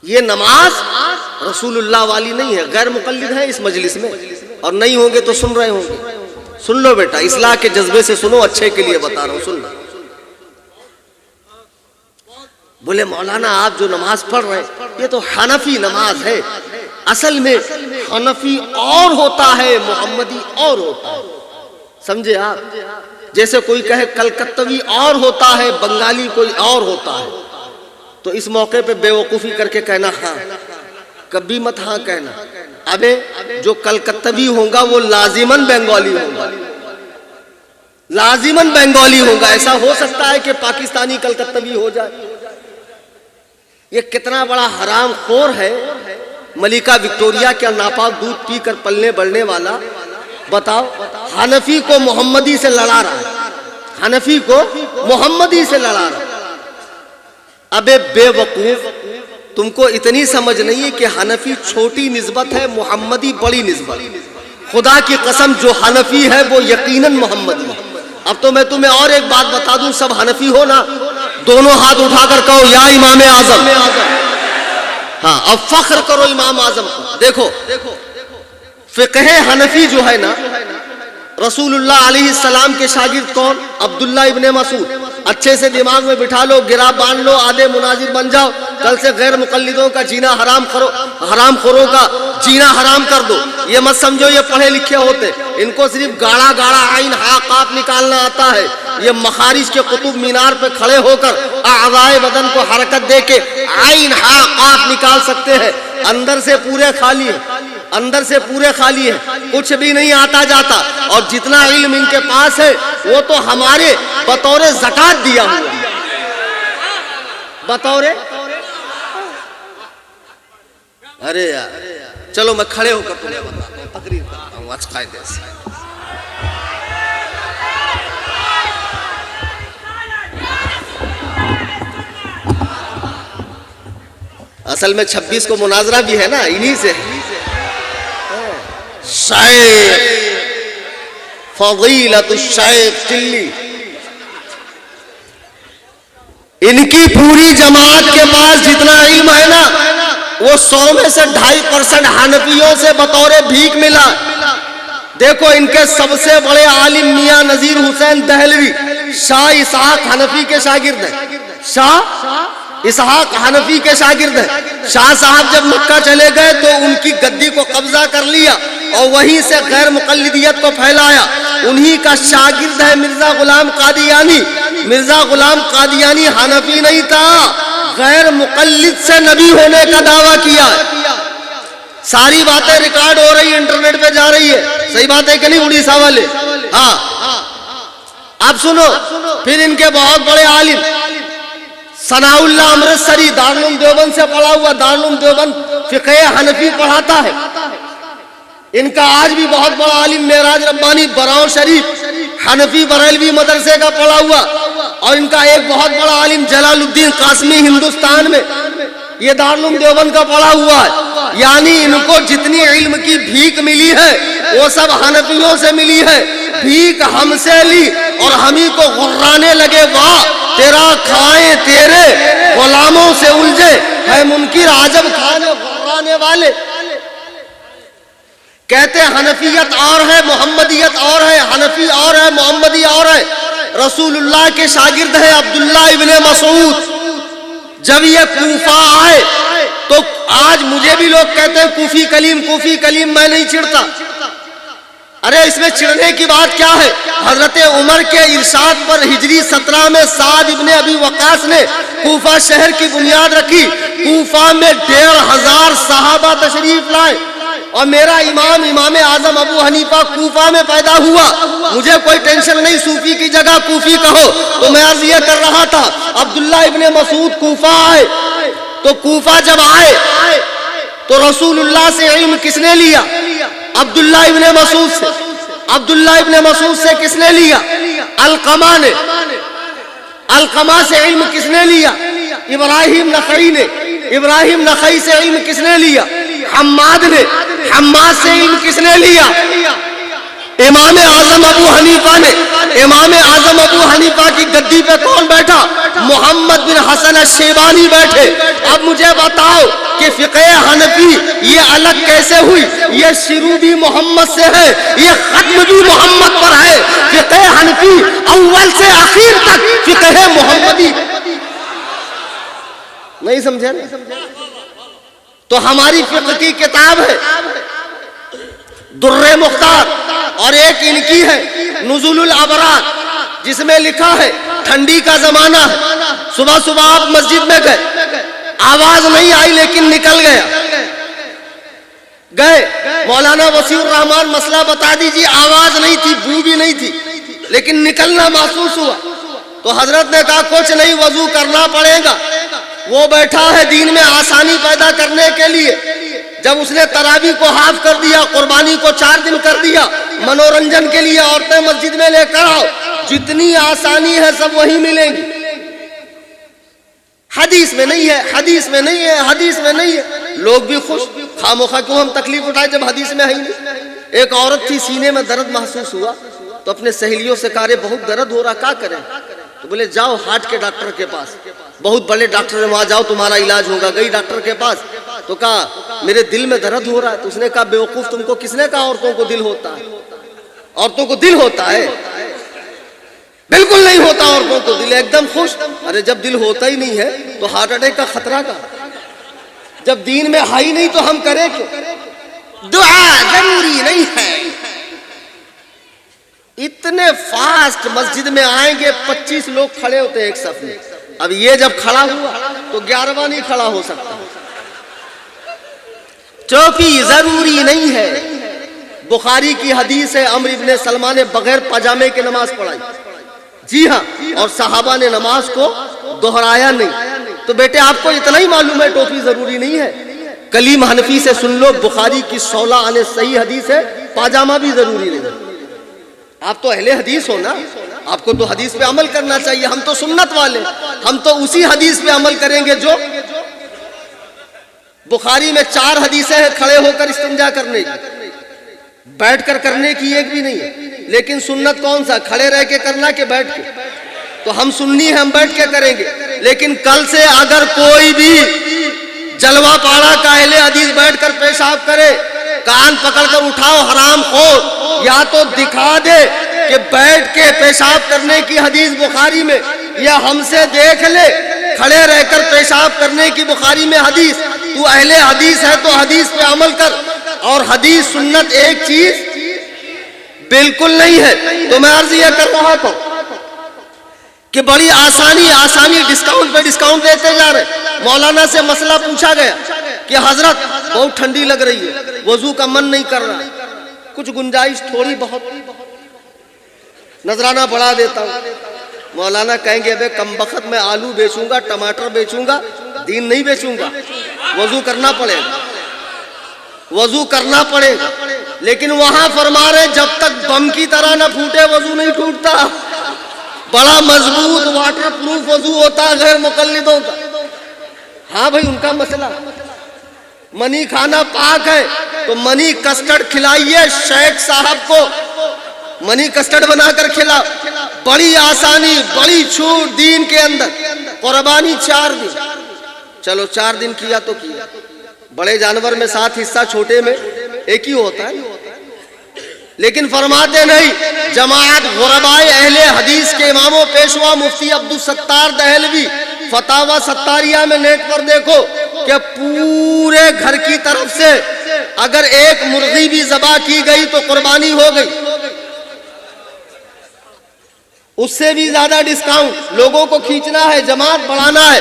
Speaker 2: یہ نماز رسول اللہ والی نہیں ہے. غیر مقلد ہے اس مجلس میں اور نہیں ہوں گے تو سن رہے ہوں گے. سن لو بیٹا، اصلاح کے جذبے سے سنو، اچھے کے لیے بتا رہا ہوں، سن لو. بولے مولانا آپ جو نماز پڑھ رہے ہیں یہ تو حنفی نماز ہے. اصل میں حنفی اور ہوتا ہے، محمدی اور ہوتا ہے. سمجھے آپ؟ جیسے کوئی کہے کلکتوی اور ہوتا ہے، بنگالی کوئی اور ہوتا ہے. تو اس موقع پہ بے وقوفی کر کے کہنا ہاں، کبھی مت ہاں کہنا. ابے جو کلکتوی ہوگا وہ لازماً بنگالی ہوگا، لازماً بنگالی ہوگا. ایسا ہو سکتا ہے کہ پاکستانی کلکتوی ہو جائے؟ یہ کتنا بڑا حرام خور ہے. ملکہ وکٹوریہ کا ناپاک دودھ پی کر پلنے بڑھنے والا، بتاؤ حنفی کو محمدی سے لڑا رہا ہے، حنفی کو محمدی سے لڑا رہا ہے. ابے بے وقوف، تم کو اتنی سمجھ نہیں ہے کہ حنفی چھوٹی نسبت ہے، محمدی بڑی نسبت. خدا کی قسم جو حنفی ہے وہ یقیناً محمدی ہے. اب تو میں تمہیں اور ایک بات بتا دوں، سب حنفی ہو نا، دونوں ہاتھ اٹھا کر کہو یا امام اعظم. ہاں اب فخر کرو امام اعظم کو. دیکھو فقہ حنفی جو ہے نا، رسول اللہ علیہ السلام کے شاگرد کون؟ عبداللہ ابن مسعود. اچھے سے دماغ میں بٹھا لو، گرا باندھ لو، آدھے مناظر بن جاؤ. کل سے غیر مقلدوں کا جینا حرام خوروں کا جینا حرام کر دو. یہ مت سمجھو یہ پڑھے لکھے ہوتے، ان کو صرف گاڑا گاڑا عین ہا قاف نکالنا آتا ہے. یہ مخارج کے قطب مینار پہ کھڑے ہو کر اعضائے بدن کو حرکت دے کے عین ہا قاف نکال سکتے ہیں. اندر سے پورے خالی ہے، اندر سے پورے خالی ہے، کچھ بھی نہیں آتا جاتا. اور جتنا علم ان کے پاس ہے وہ تو ہمارے بطور زکات دیا ہوا، بطور. ارے یار چلو میں کھڑے ہو کر تمہیں بتاتا ہوں، تقریر کرتا ہوں اچھا قاعدے سے. اصل میں 26 کو مناظرہ بھی ہے نا انہی سے. شیخ فضیلت الشیخ چلی، ان کی پوری جماعت کے پاس جتنا علم ہے نا وہ 100 میں سے 2.5% حنفیوں سے بطور بھیک ملا. دیکھو ان کے سب سے بڑے عالم میاں نذیر حسین دہلوی شاہ اسحاق حنفی کے شاگرد ہیں. شاہ اسحاق حنفی کے شاگرد ہیں. شاہ صاحب جب مکہ چلے گئے تو ان کی گدی کو قبضہ کر لیا اور وہیں سے غیر مقلدیت کو پھیلایا. انہی کا شاگرد ہے مرزا غلام قادیانی. مرزا غلام قادیانی حنفی نہیں تھا، غیر مقلد سے نبی ہونے کا دعویٰ کیا. ساری باتیں ریکارڈ ہو رہی، انٹرنیٹ پہ جا رہی ہے. صحیح بات ہے کہ نہیں اڑیسہ والے؟ ہاں اب سنو. پھر ان کے بہت بڑے عالم ثناء اللہ امرتسری دارالعلوم دیوبند سے پڑھا ہوا، دارالعلوم دیوبند فقہ حنفی پڑھاتا ہے. ان کا آج بھی بہت بڑا عالم معراج ربانی براؤ شریف حنفی بریلوی مدرسے کا پڑھا ہوا. اور ان کا ایک بہت بڑا عالم جلال الدین قاسمی ہندوستان میں یہ دارالعلوم دیوبند کا پڑھا ہوا ہے. یعنی ان کو جتنی علم کی بھیک ملی ہے وہ سب حنفیوں سے ملی ہے. بھیک ہم سے لی اور ہم ہی کو غرانے لگے، واہ تیرا کھائیں تیرے غلاموں سے الجھے ہے منکر عجب کھانے غرانے والے. کہتے حنفیت اور ہے محمدیت اور ہے، حنفی اور ہے محمدی اور ہے. رسول اللہ کے شاگرد ہیں عبداللہ ابن مسعود. جب یہ کوفہ آئے تو آج مجھے بھی لوگ کہتے ہیں کوفی کلیم کوفی کلیم، میں نہیں چڑھتا. ارے اس میں چڑھنے کی بات کیا ہے؟ حضرت عمر کے ارشاد پر ہجری 17 میں سعد ابن ابی وقاص نے کوفہ شہر کی بنیاد رکھی. کوفہ میں 1500 صحابہ تشریف لائے اور میرا امام اعظم ابو حنیفہ کوفہ میں پیدا ہوا. مجھے کوئی ٹینشن نہیں، صوفی کی جگہ کوفی کہو. تو میں عرض یہ کر رہا تھا، عبداللہ ابن مسعود کوفہ آئے. تو کوفہ جب آئے تو رسول اللہ سے علم کس نے لیا؟ عبداللہ ابن مسعود سے. عبداللہ ابن مسعود سے کس نے لیا؟ علقمہ نے. علقمہ سے علم کس نے لیا؟ ابراہیم نخعی نے. ابراہیم نخعی سے علم کس نے لیا؟ حماد نے. حماد سے علم کس نے لیا؟ امام اعظم ابو حنیفہ نے. امام اعظم ابو حنیفہ کی گدی پہ کون بیٹھا؟ محمد بن حسن الشیبانی بیٹھے. اب مجھے بتاؤ کہ فقہ حنفی یہ الگ کیسے ہوئی؟ یہ شروع بھی محمد سے ہے، یہ ختم بھی محمد پر ہے. فقہ حنفی اول سے آخر تک فقہ محمدی. نہیں سمجھے؟ تو ہماری فقہ کی کتاب ہے در مختار، اور ایک ان کی ہے نزول الابرار، جس میں لکھا ہے ٹھنڈی کا زمانہ ہے. صبح صبح آپ مسجد میں گئے، آواز نہیں آئی لیکن نکل گئے. مولانا وسیع الرحمان مسئلہ بتا دیجیے، آواز نہیں تھی، بو بھی نہیں تھی، لیکن نکلنا محسوس ہوا. تو حضرت نے کہا کچھ نہیں، وضو کرنا پڑے گا. وہ بیٹھا ہے دین میں آسانی پیدا کرنے کے لیے. جب اس نے تراویح کو ہاف کر دیا، قربانی کو 4 دن کر دیا، منورنجن کے لیے عورتیں مسجد میں لے کر آؤ، جتنی آسانی ہے سب وہی ملیں گی. حدیث میں نہیں ہے، حدیث میں نہیں ہے، حدیث میں نہیں ہے. لوگ بھی خوش، خاموخواہ کیوں ہم تکلیف اٹھائے جب حدیث میں ہے ہی نہیں. ایک عورت تھی، سینے میں درد محسوس ہوا تو اپنے سہیلیوں سے کہا رے بہت درد ہو رہا، کیا کریں؟ تو بولے جاؤ ہارٹ کے ڈاکٹر کے پاس، بہت بڑے ڈاکٹر ہیں، وہاں جاؤ تمہارا علاج ہوگا. گئی ڈاکٹر کے پاس تو کہا میرے دل میں درد ہو رہا ہے. تو اس نے کہا بیوقوف، تم کو کس نے کہا عورتوں کو دل ہوتا ہے؟ عورتوں کو دل ہوتا ہے؟ بالکل نہیں ہوتا عورتوں کو دل. ایک دم خوش. ارے جب دل ہوتا ہی نہیں ہے تو ہارٹ اٹیک کا خطرہ کا. جب دین میں ہائی نہیں تو ہم کریں کیوں؟ دعا ضروری نہیں ہے. اتنے فاسٹ مسجد میں آئیں گے، 25 لوگ کھڑے ہوتے ہیں ایک صف میں. اب یہ جب کھڑا ہوا تو 11واں نہیں کھڑا ہو سکتا. ٹوپی ضروری نہیں ہے. بخاری کی حدیث ہے، عمرو ابن سلمہ نے بغیر پاجامے کے نماز پڑھائی. جی ہاں، اور صحابہ نے نماز کو دہرایا نہیں. تو بیٹے آپ کو اتنا ہی معلوم ہے ٹوپی ضروری نہیں ہے. کلیم حنفی سے سن لو، بخاری کی 16 عن صحیح حدیث ہے پاجامہ بھی ضروری نہیں. آپ تو اہل حدیث ہو نا، آپ کو تو حدیث پہ عمل کرنا چاہیے. ہم تو سنت والے، ہم تو اسی حدیث پہ عمل کریں گے جو بخاری میں 4 حدیثیں ہیں کھڑے ہو کر استنجا کرنے کی، بیٹھ کر کرنے کی ایک بھی نہیں ہے. لیکن سنت کون سا؟ کھڑے رہ کے کرنا کہ بیٹھ کے؟ تو ہم سنی ہیں، ہم بیٹھ کے کریں گے. لیکن کل سے اگر کوئی بھی جلوہ پاڑا کا اہل حدیث بیٹھ کر پیشاب کرے، کان پکڑ کر اٹھاؤ حرام خور. یا تو دکھا دے کہ بیٹھ کے پیشاب کرنے کی حدیث بخاری میں، یا ہم سے دیکھ لے کھڑے رہ کر پیشاب کرنے کی بخاری میں حدیث. تو اہل حدیث ہے تو حدیث پہ عمل کر. اور حدیث سنت ایک چیز بالکل نہیں ہے. تو میں عرض یہ کر رہا تھا کہ بڑی آسانی ڈسکاؤنٹ پہ ڈسکاؤنٹ دیتے جا رہے. مولانا سے مسئلہ پوچھا گیا کہ حضرت بہت ٹھنڈی لگ رہی ہے، وضو کا من نہیں کر رہا، کچھ گنجائش تھوڑی بہت، نذرانہ بڑھا دیتا ہوں. مولانا کہیں گے ابے کم بخت میں آلو بیچوں گا، ٹماٹر بیچوں گا، دین نہیں بیچوں گا. وضو کرنا پڑے گا، وضو کرنا پڑے گا. لیکن وہاں فرما رہے جب تک بم کی طرح نہ پھوٹے وضو نہیں ٹوٹتا. بڑا مضبوط واٹر پروف وضو ہوتا غیر مقلدوں کا. ہاں بھائی ان کا مسئلہ، منی کھانا پاک ہے تو منی کسٹرڈ کھلائیے شیخ صاحب کو، منی کسٹرڈ بنا کر کھلاؤ. بڑی آسانی، بڑی چھوٹ دین کے اندر. قربانی 4 دن، چلو 4 دن کیا تو کیا. بڑے جانور میں 7 حصہ، چھوٹے میں ایک ہی ہوتا ہے. لیکن فرماتے نہیں. جماعت غربائے اہل حدیث کے اماموں پیشوا مفتی عبدالستار دہلوی فتاوی ستاریہ میں نیٹ پر دیکھو، کہ پورے گھر کی طرف سے اگر ایک مرغی بھی ذبح کی گئی تو قربانی ہو گئی، اس سے بھی زیادہ ڈسکاؤنٹ، لوگوں کو کھینچنا ہے، جماعت بڑھانا ہے،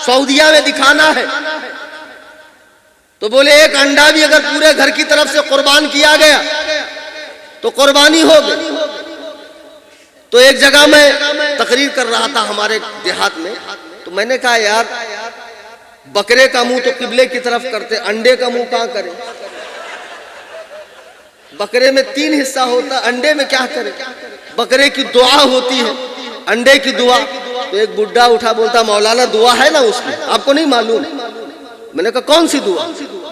Speaker 2: سعودیہ میں دکھانا ہے، تو بولے ایک انڈا بھی اگر پورے گھر کی طرف سے قربان کیا گیا تو قربانی ہو گئی۔ تو ایک جگہ میں تقریر کر رہا تھا ہمارے دیہات میں، تو میں نے کہا یار بکرے کا منہ تو قبلے کی طرف کرتے، انڈے کا منہ کہاں کریں؟ بکرے میں 3 حصہ ہوتا، انڈے میں کیا کریں؟ بکرے کی دعا ہوتی ہے، انڈے کی دعا۔ تو ایک بڈھا اٹھا بولتا مولانا دعا ہے نا اس کی، آپ کو نہیں معلوم؟ میں نے کہا کون سی دعا؟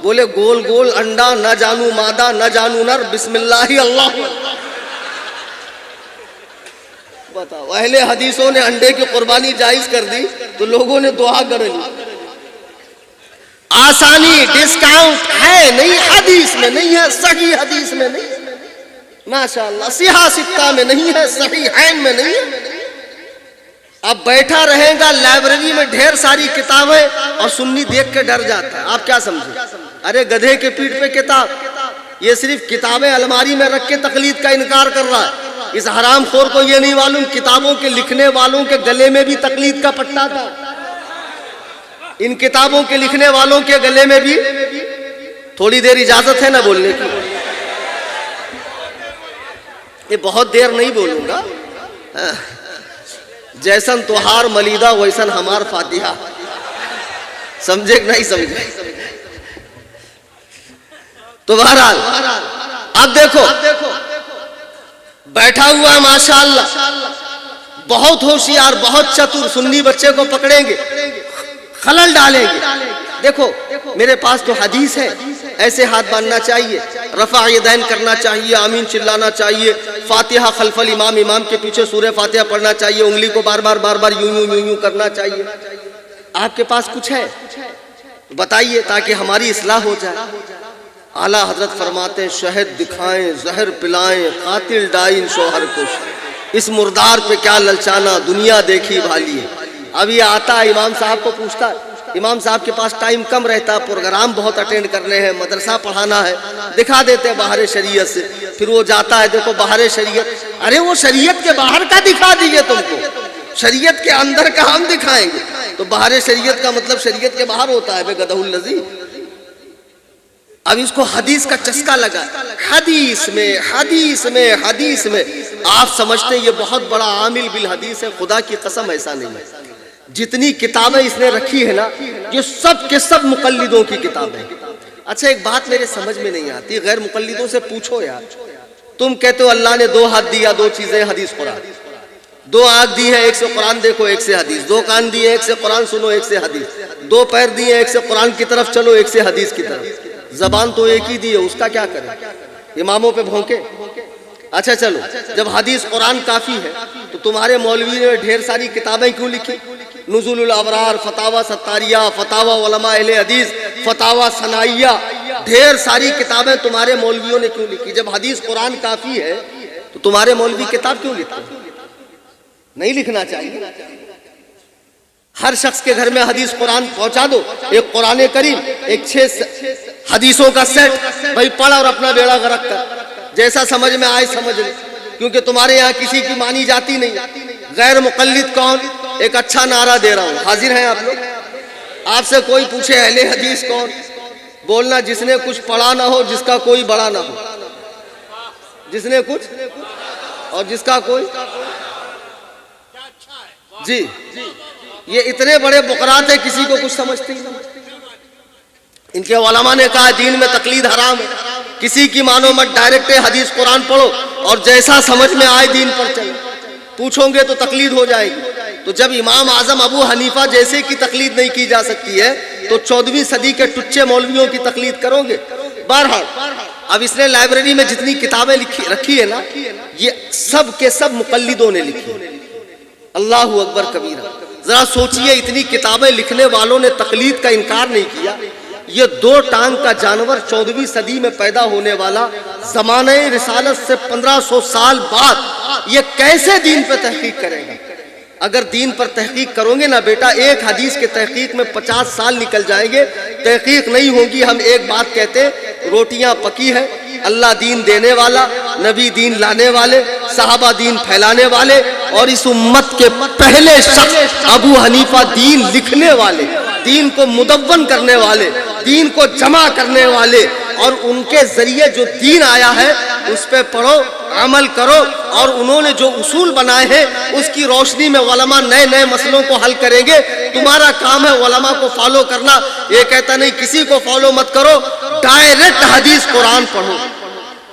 Speaker 2: بولے گول گول انڈا، نہ جانو مادہ نہ جانو نر، بسم اللہ اللہ۔ بتاؤ، اہل حدیثوں نے انڈے کی قربانی جائز کر دی تو لوگوں نے دعا کر لی۔ آسانی ڈسکاؤنٹ ہے نہیں، حدیث میں نہیں ہے، صحیح حدیث میں نہیں، ماشاءاللہ صحیح ستہ میں نہیں ہے، صحیحین میں نہیں ہے۔ اب بیٹھا رہے گا لائبریری میں ڈھیر ساری کتابیں اور سنی دیکھ کے ڈر جاتا ہے، آپ کیا سمجھے؟ ارے گدھے کے پیٹھ پہ کتاب، یہ صرف کتابیں الماری میں رکھ کے تقلید کا انکار کر رہا ہے۔ اس حرام خور کو یہ نہیں معلوم کتابوں کے لکھنے والوں کے گلے میں بھی تقلید کا پٹا تھا، ان کتابوں کے لکھنے والوں کے گلے میں بھی۔ تھوڑی دیر اجازت ہے نا بولنے کی؟ یہ بہت دیر نہیں بولوں گا۔ جیسن توہار ملیدہ ویسن ہمار فاتحہ، سمجھے کہ نہیں سمجھے؟ تو بہرحال اب دیکھو بیٹھا ہوا ہے ماشاءاللہ، بہت ہوشیار، بہت چتر، سنی بچے کو پکڑیں گے، خلل ڈالیں گے۔ دیکھو میرے پاس تو حدیث ہے، ایسے ہاتھ باندھنا چاہیے، رفع یدین کرنا چاہیے، آمین چلانا چاہیے، فاتحہ خلف الامام، امام کے پیچھے سورہ فاتحہ پڑھنا چاہیے، انگلی کو بار بار یوں کرنا چاہیے۔ آپ کے پاس کچھ ہے بتائیے تاکہ ہماری اصلاح ہو جائے۔ اعلیٰ حضرت فرماتے ہیں شہد دکھائیں زہر پلائیں، قاتل ڈائن شوہر کش، اس مردار پہ کیا للچانا، دنیا دیکھی بھالی ہے۔ اب یہ آتا ہے امام صاحب کو پوچھتا ہے، امام صاحب کے پاس ٹائم کم رہتا ہے، پروگرام بہت اٹینڈ کرنے ہیں، مدرسہ پڑھانا ہے، دکھا دیتے ہیں باہر شریعت سے۔ پھر وہ جاتا ہے دیکھو باہر شریعت، ارے وہ شریعت کے باہر کا دکھا دیجئے تم کو، شریعت کے اندر کا ہم دکھائیں گے۔ تو باہر شریعت کا مطلب شریعت کے باہر ہوتا ہے بے گدہ الذی۔ اب اس کو حدیث کا چسکا لگا، حدیث میں آپ سمجھتے ہیں یہ بہت بڑا عامل بالحدیث ہے، خدا کی قسم ایسا نہیں ہے۔ جتنی کتابیں اس نے رکھی ہے نا یہ سب کے سب مقلدوں کی کتابیں ہیں۔ اچھا ایک بات میرے سمجھ میں نہیں آتی، غیر مقلدوں سے پوچھو یار، تم کہتے ہو اللہ نے 2 ہاتھ دیا، 2 چیزیں حدیث قرآن، 2 آنکھ دی ہے، ایک سے قرآن دیکھو ایک سے حدیث، 2 کان دیے ایک سے قرآن سنو ایک سے حدیث، 2 پیر دیے ایک سے قرآن کی طرف چلو ایک سے حدیث کی طرف، زبان تو ایک ہی دی ہے، اس کا کیا کریں؟ اماموں پہ بھونکے؟ اچھا چلو جب حدیث قرآن کافی ہے تو تمہارے مولوی نے ڈھیر ساری کتابیں کیوں لکھی؟ نزول الابرار، فتاوی ستاریہ، فتاوی علماء اہل حدیث، فتاوی ثنائیہ، ڈھیر ساری کتابیں تمہارے مولویوں نے کیوں لکھی؟ جب حدیث قرآن کافی ہے تو تمہارے مولوی کتاب کیوں لکھتے؟ نہیں لکھنا چاہیے۔ ہر شخص کے گھر میں حدیث قرآن پہنچا دو، ایک قرآن کریم، ایک 6 حدیثوں کا سیٹ، بھائی پڑھ اور اپنا بیڑا غرق کر، جیسا سمجھ میں آئے سمجھ لے، کیونکہ تمہارے یہاں کسی کی مانی جاتی نہیں۔ غیر مقلد کون؟ ایک اچھا نعرہ دے رہا ہوں، حاضر ہیں آپ لوگ؟ آپ سے کوئی پوچھے اہل حدیث کون؟ بولنا جس نے کچھ پڑھا نہ ہو، جس کا کوئی بڑا نہ ہو، جس نے کچھ اور جس کا کوئی۔ جی یہ اتنے بڑے بقرات ہیں، کسی کو کچھ سمجھتے ہی نہیں۔ ان کے علماء نے کہا دین میں تقلید حرام ہے، کسی کی مانو مت، ڈائریکٹ حدیث قرآن پڑھو اور جیسا سمجھ میں آئے دین پر چلو، پوچھو گے تو تقلید ہو جائے گی۔ تو جب امام اعظم ابو حنیفہ جیسے کی تقلید نہیں کی جا سکتی ہے تو 14ویں صدی کے ٹچے مولویوں کی تقلید کرو گے؟ بہرحال اب اس نے لائبریری میں جتنی کتابیں رکھی ہے نا یہ سب کے سب مقلدوں نے لکھی۔ اللہ اکبر کبیرہ، ذرا سوچئے اتنی کتابیں لکھنے والوں نے تقلید کا انکار نہیں کیا۔ یہ 2 ٹانگ کا جانور 14ویں صدی میں پیدا ہونے والا، زمانہ رسالت سے 1500 سال بعد یہ کیسے دین پہ تحقیق کرے گا؟ اگر دین پر تحقیق کرو گے نا بیٹا، ایک حدیث کے تحقیق میں 50 سال نکل جائیں گے، تحقیق نہیں ہوگی۔ ہم ایک بات کہتے ہیں، روٹیاں پکی ہے، اللہ دین دینے والا، نبی دین لانے والے، صحابہ دین پھیلانے والے، اور اس امت کے پہلے شخص ابو حنیفہ دین لکھنے والے، دین کو مدون کرنے والے، دین کو جمع کرنے والے، اور ان کے ذریعے جو دین آیا ہے اس پہ پڑھو، عمل کرو، اور انہوں نے جو اصول بنائے ہیں اس کی روشنی میں علماء نئے نئے مسئلوں کو حل کریں گے۔ تمہارا کام ہے علماء کو فالو کرنا۔ یہ کہتا نہیں کسی کو فالو مت کرو، ڈائریکٹ حدیث قرآن پڑھو۔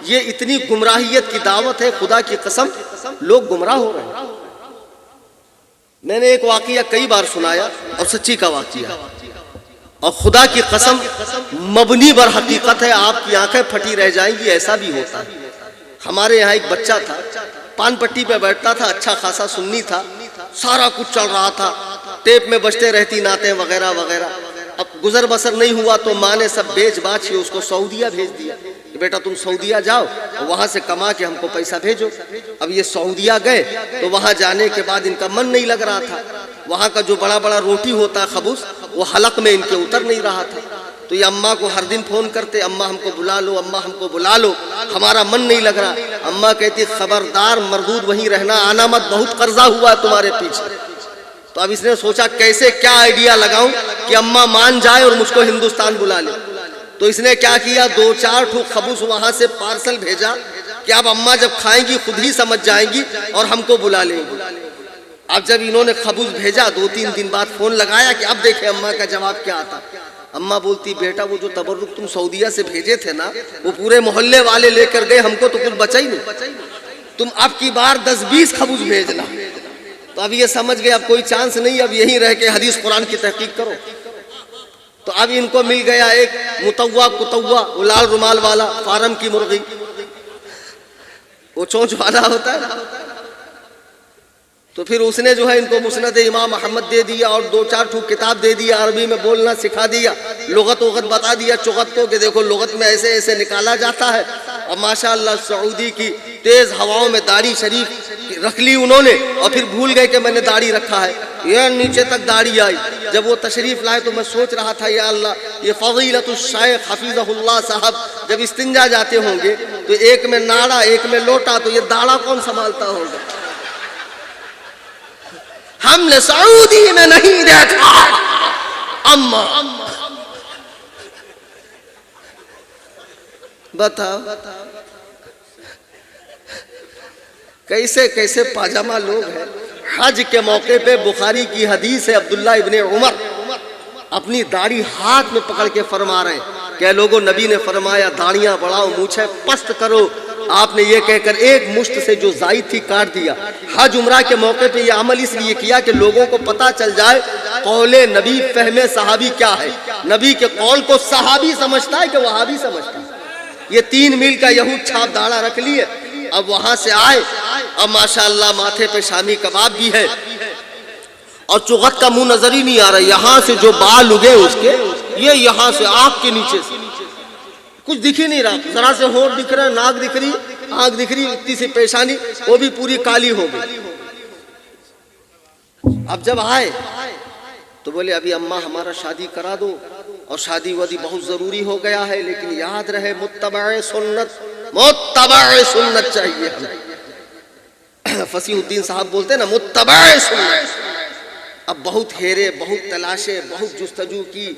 Speaker 2: یہ اتنی گمراہیت کی دعوت ہے، خدا کی قسم لوگ گمراہ ہو رہے ہیں۔ میں نے ایک واقعہ کئی بار سنایا اور سچی کا واقعہ، اور خدا کی قسم مبنی بر حقیقت ہے، آپ کی آنکھیں پھٹی رہ جائیں گی، ایسا بھی ہوتا ہے۔ ہمارے یہاں ایک بچہ تھا، پان پٹی پہ بیٹھتا تھا، اچھا خاصا سنی تھا، سارا کچھ چل رہا تھا، ٹیپ میں بجتے رہتی نعتیں وغیرہ وغیرہ۔ اب گزر بسر نہیں ہوا تو ماں نے سب بیچ باچ کے اس کو سعودیہ بھیج دیا کہ بیٹا تم سعودیہ جاؤ اور وہاں سے کما کے ہم کو پیسہ بھیجو۔ اب یہ سعودیہ گئے تو وہاں جانے کے بعد ان کا من نہیں لگ رہا تھا، وہاں کا جو بڑا بڑا روٹی ہوتا ہے خبوز، وہ حلق میں ان کے اتر نہیں رہا تھا۔ تو یہ اماں کو ہر دن فون کرتے، اماں ہم کو بلا لو، اماں ہم کو بلا لو، ہمارا من نہیں لگ رہا۔ اماں کہتی خبردار مردود وہیں رہنا، آنا مت، بہت قرضہ ہوا ہے تمہارے پیچھے۔ تو اب اس نے سوچا کیسے کیا آئیڈیا لگاؤں کہ اماں مان جائے اور مجھ کو ہندوستان بلا لے۔ تو اس نے کیا کیا، 2-4 ٹھوک خبوز وہاں سے پارسل بھیجا کہ اب اماں جب کھائیں گی خود ہی سمجھ جائیں گی اور ہم کو بلا لیں گی۔ اب جب انہوں نے خبوز بھیجا، 2-3 دن بعد فون لگایا کہ اب دیکھیں اماں کا جواب کیا آتا۔ اماں بولتی بیٹا وہ جو تبرک تم سعودیہ سے بھیجے تھے نا، وہ پورے محلے والے لے کر گئے، ہم کو تو کچھ بچا ہی نہیں، تم اب کی بار 10-20 خبوز بھیجنا۔ تو اب یہ سمجھ گئے اب کوئی چانس نہیں، اب یہیں رہ کے حدیث قرآن کی تحقیق کرو۔ تو اب ان کو مل گیا ایک متوا کتوا، وہ لال رومال والا، فارم کی مرغی، وہ چونچ والا ہوتا ہے۔ تو پھر اس نے جو ہے ان کو مسند امام احمد دے دیا اور 2-4 ٹھوک کتاب دے دیا، عربی میں بولنا سکھا دیا، لغت وغت بتا دیا چغت کو کہ دیکھو لغت میں ایسے ایسے نکالا جاتا ہے۔ اور ماشاءاللہ سعودی کی تیز ہواؤں میں داڑھی شریف رکھ لی انہوں نے، اور پھر بھول گئے کہ میں نے داڑھی رکھا ہے، یہ نیچے تک داڑھی آئی۔ جب وہ تشریف لائے تو میں سوچ رہا تھا یا اللہ، یہ فضیلت الشیخ حفیظہ اللہ صاحب جب استنجا جاتے ہوں گے تو ایک میں ناڑا ایک میں لوٹا، تو یہ داڑھا کون سنبھالتا ہوگا؟ ہم نے سعودی میں نہیں دیکھا اما۔ بتاؤ کیسے کیسے پاجامہ لوگ ہیں۔ حج کے موقع پہ بخاری کی حدیث ہے، عبداللہ ابن عمر اپنی داڑھی ہاتھ میں پکڑ کے فرما رہے ہیں کہ لوگوں نبی نے فرمایا داڑیاں بڑھاؤ، مونچھیں پست کرو۔ آپ نے یہ کہہ کر ایک مشت سے جو زائد تھی کاٹ دیا۔ حج عمرہ کے موقع پہ یہ عمل اس لیے کیا کہ لوگوں کو پتہ چل جائے قول نبی فہم صحابی کیا ہے۔ نبی کے قول کو صحابی سمجھتا ہے کہ وہابی سمجھتا ہے۔ یہ 3 میل کا یہود چھاپ داڑھا رکھ لیے، اب وہاں سے آئے، اب ماشاءاللہ ماتھے پہ شامی کباب بھی ہے، اور چغت کا منہ نظر ہی نہیں آ رہا، یہاں سے جو بال اگے اس کے، یہ یہاں سے آنکھ کے نیچے سے کچھ دکھ ہی نہیں رہا، ذرا سے ہونٹ دکھ رہا ہے، ناک دکھ رہی، آنکھ دکھ رہی، اتنی سی پیشانی وہ بھی پوری کالی ہو گئی۔ اب جب آئے تو بولے ابھی اماں ہمارا شادی کرا دو، اور شادی وادی بہت ضروری ہو گیا ہے، لیکن یاد رہے متبع سنت چاہیے ہمیں۔ فصیح الدین صاحب بولتے ہیں نا متبع سنت۔ اب بہت ہیرے، بہت تلاشے، بہت جستجو کی،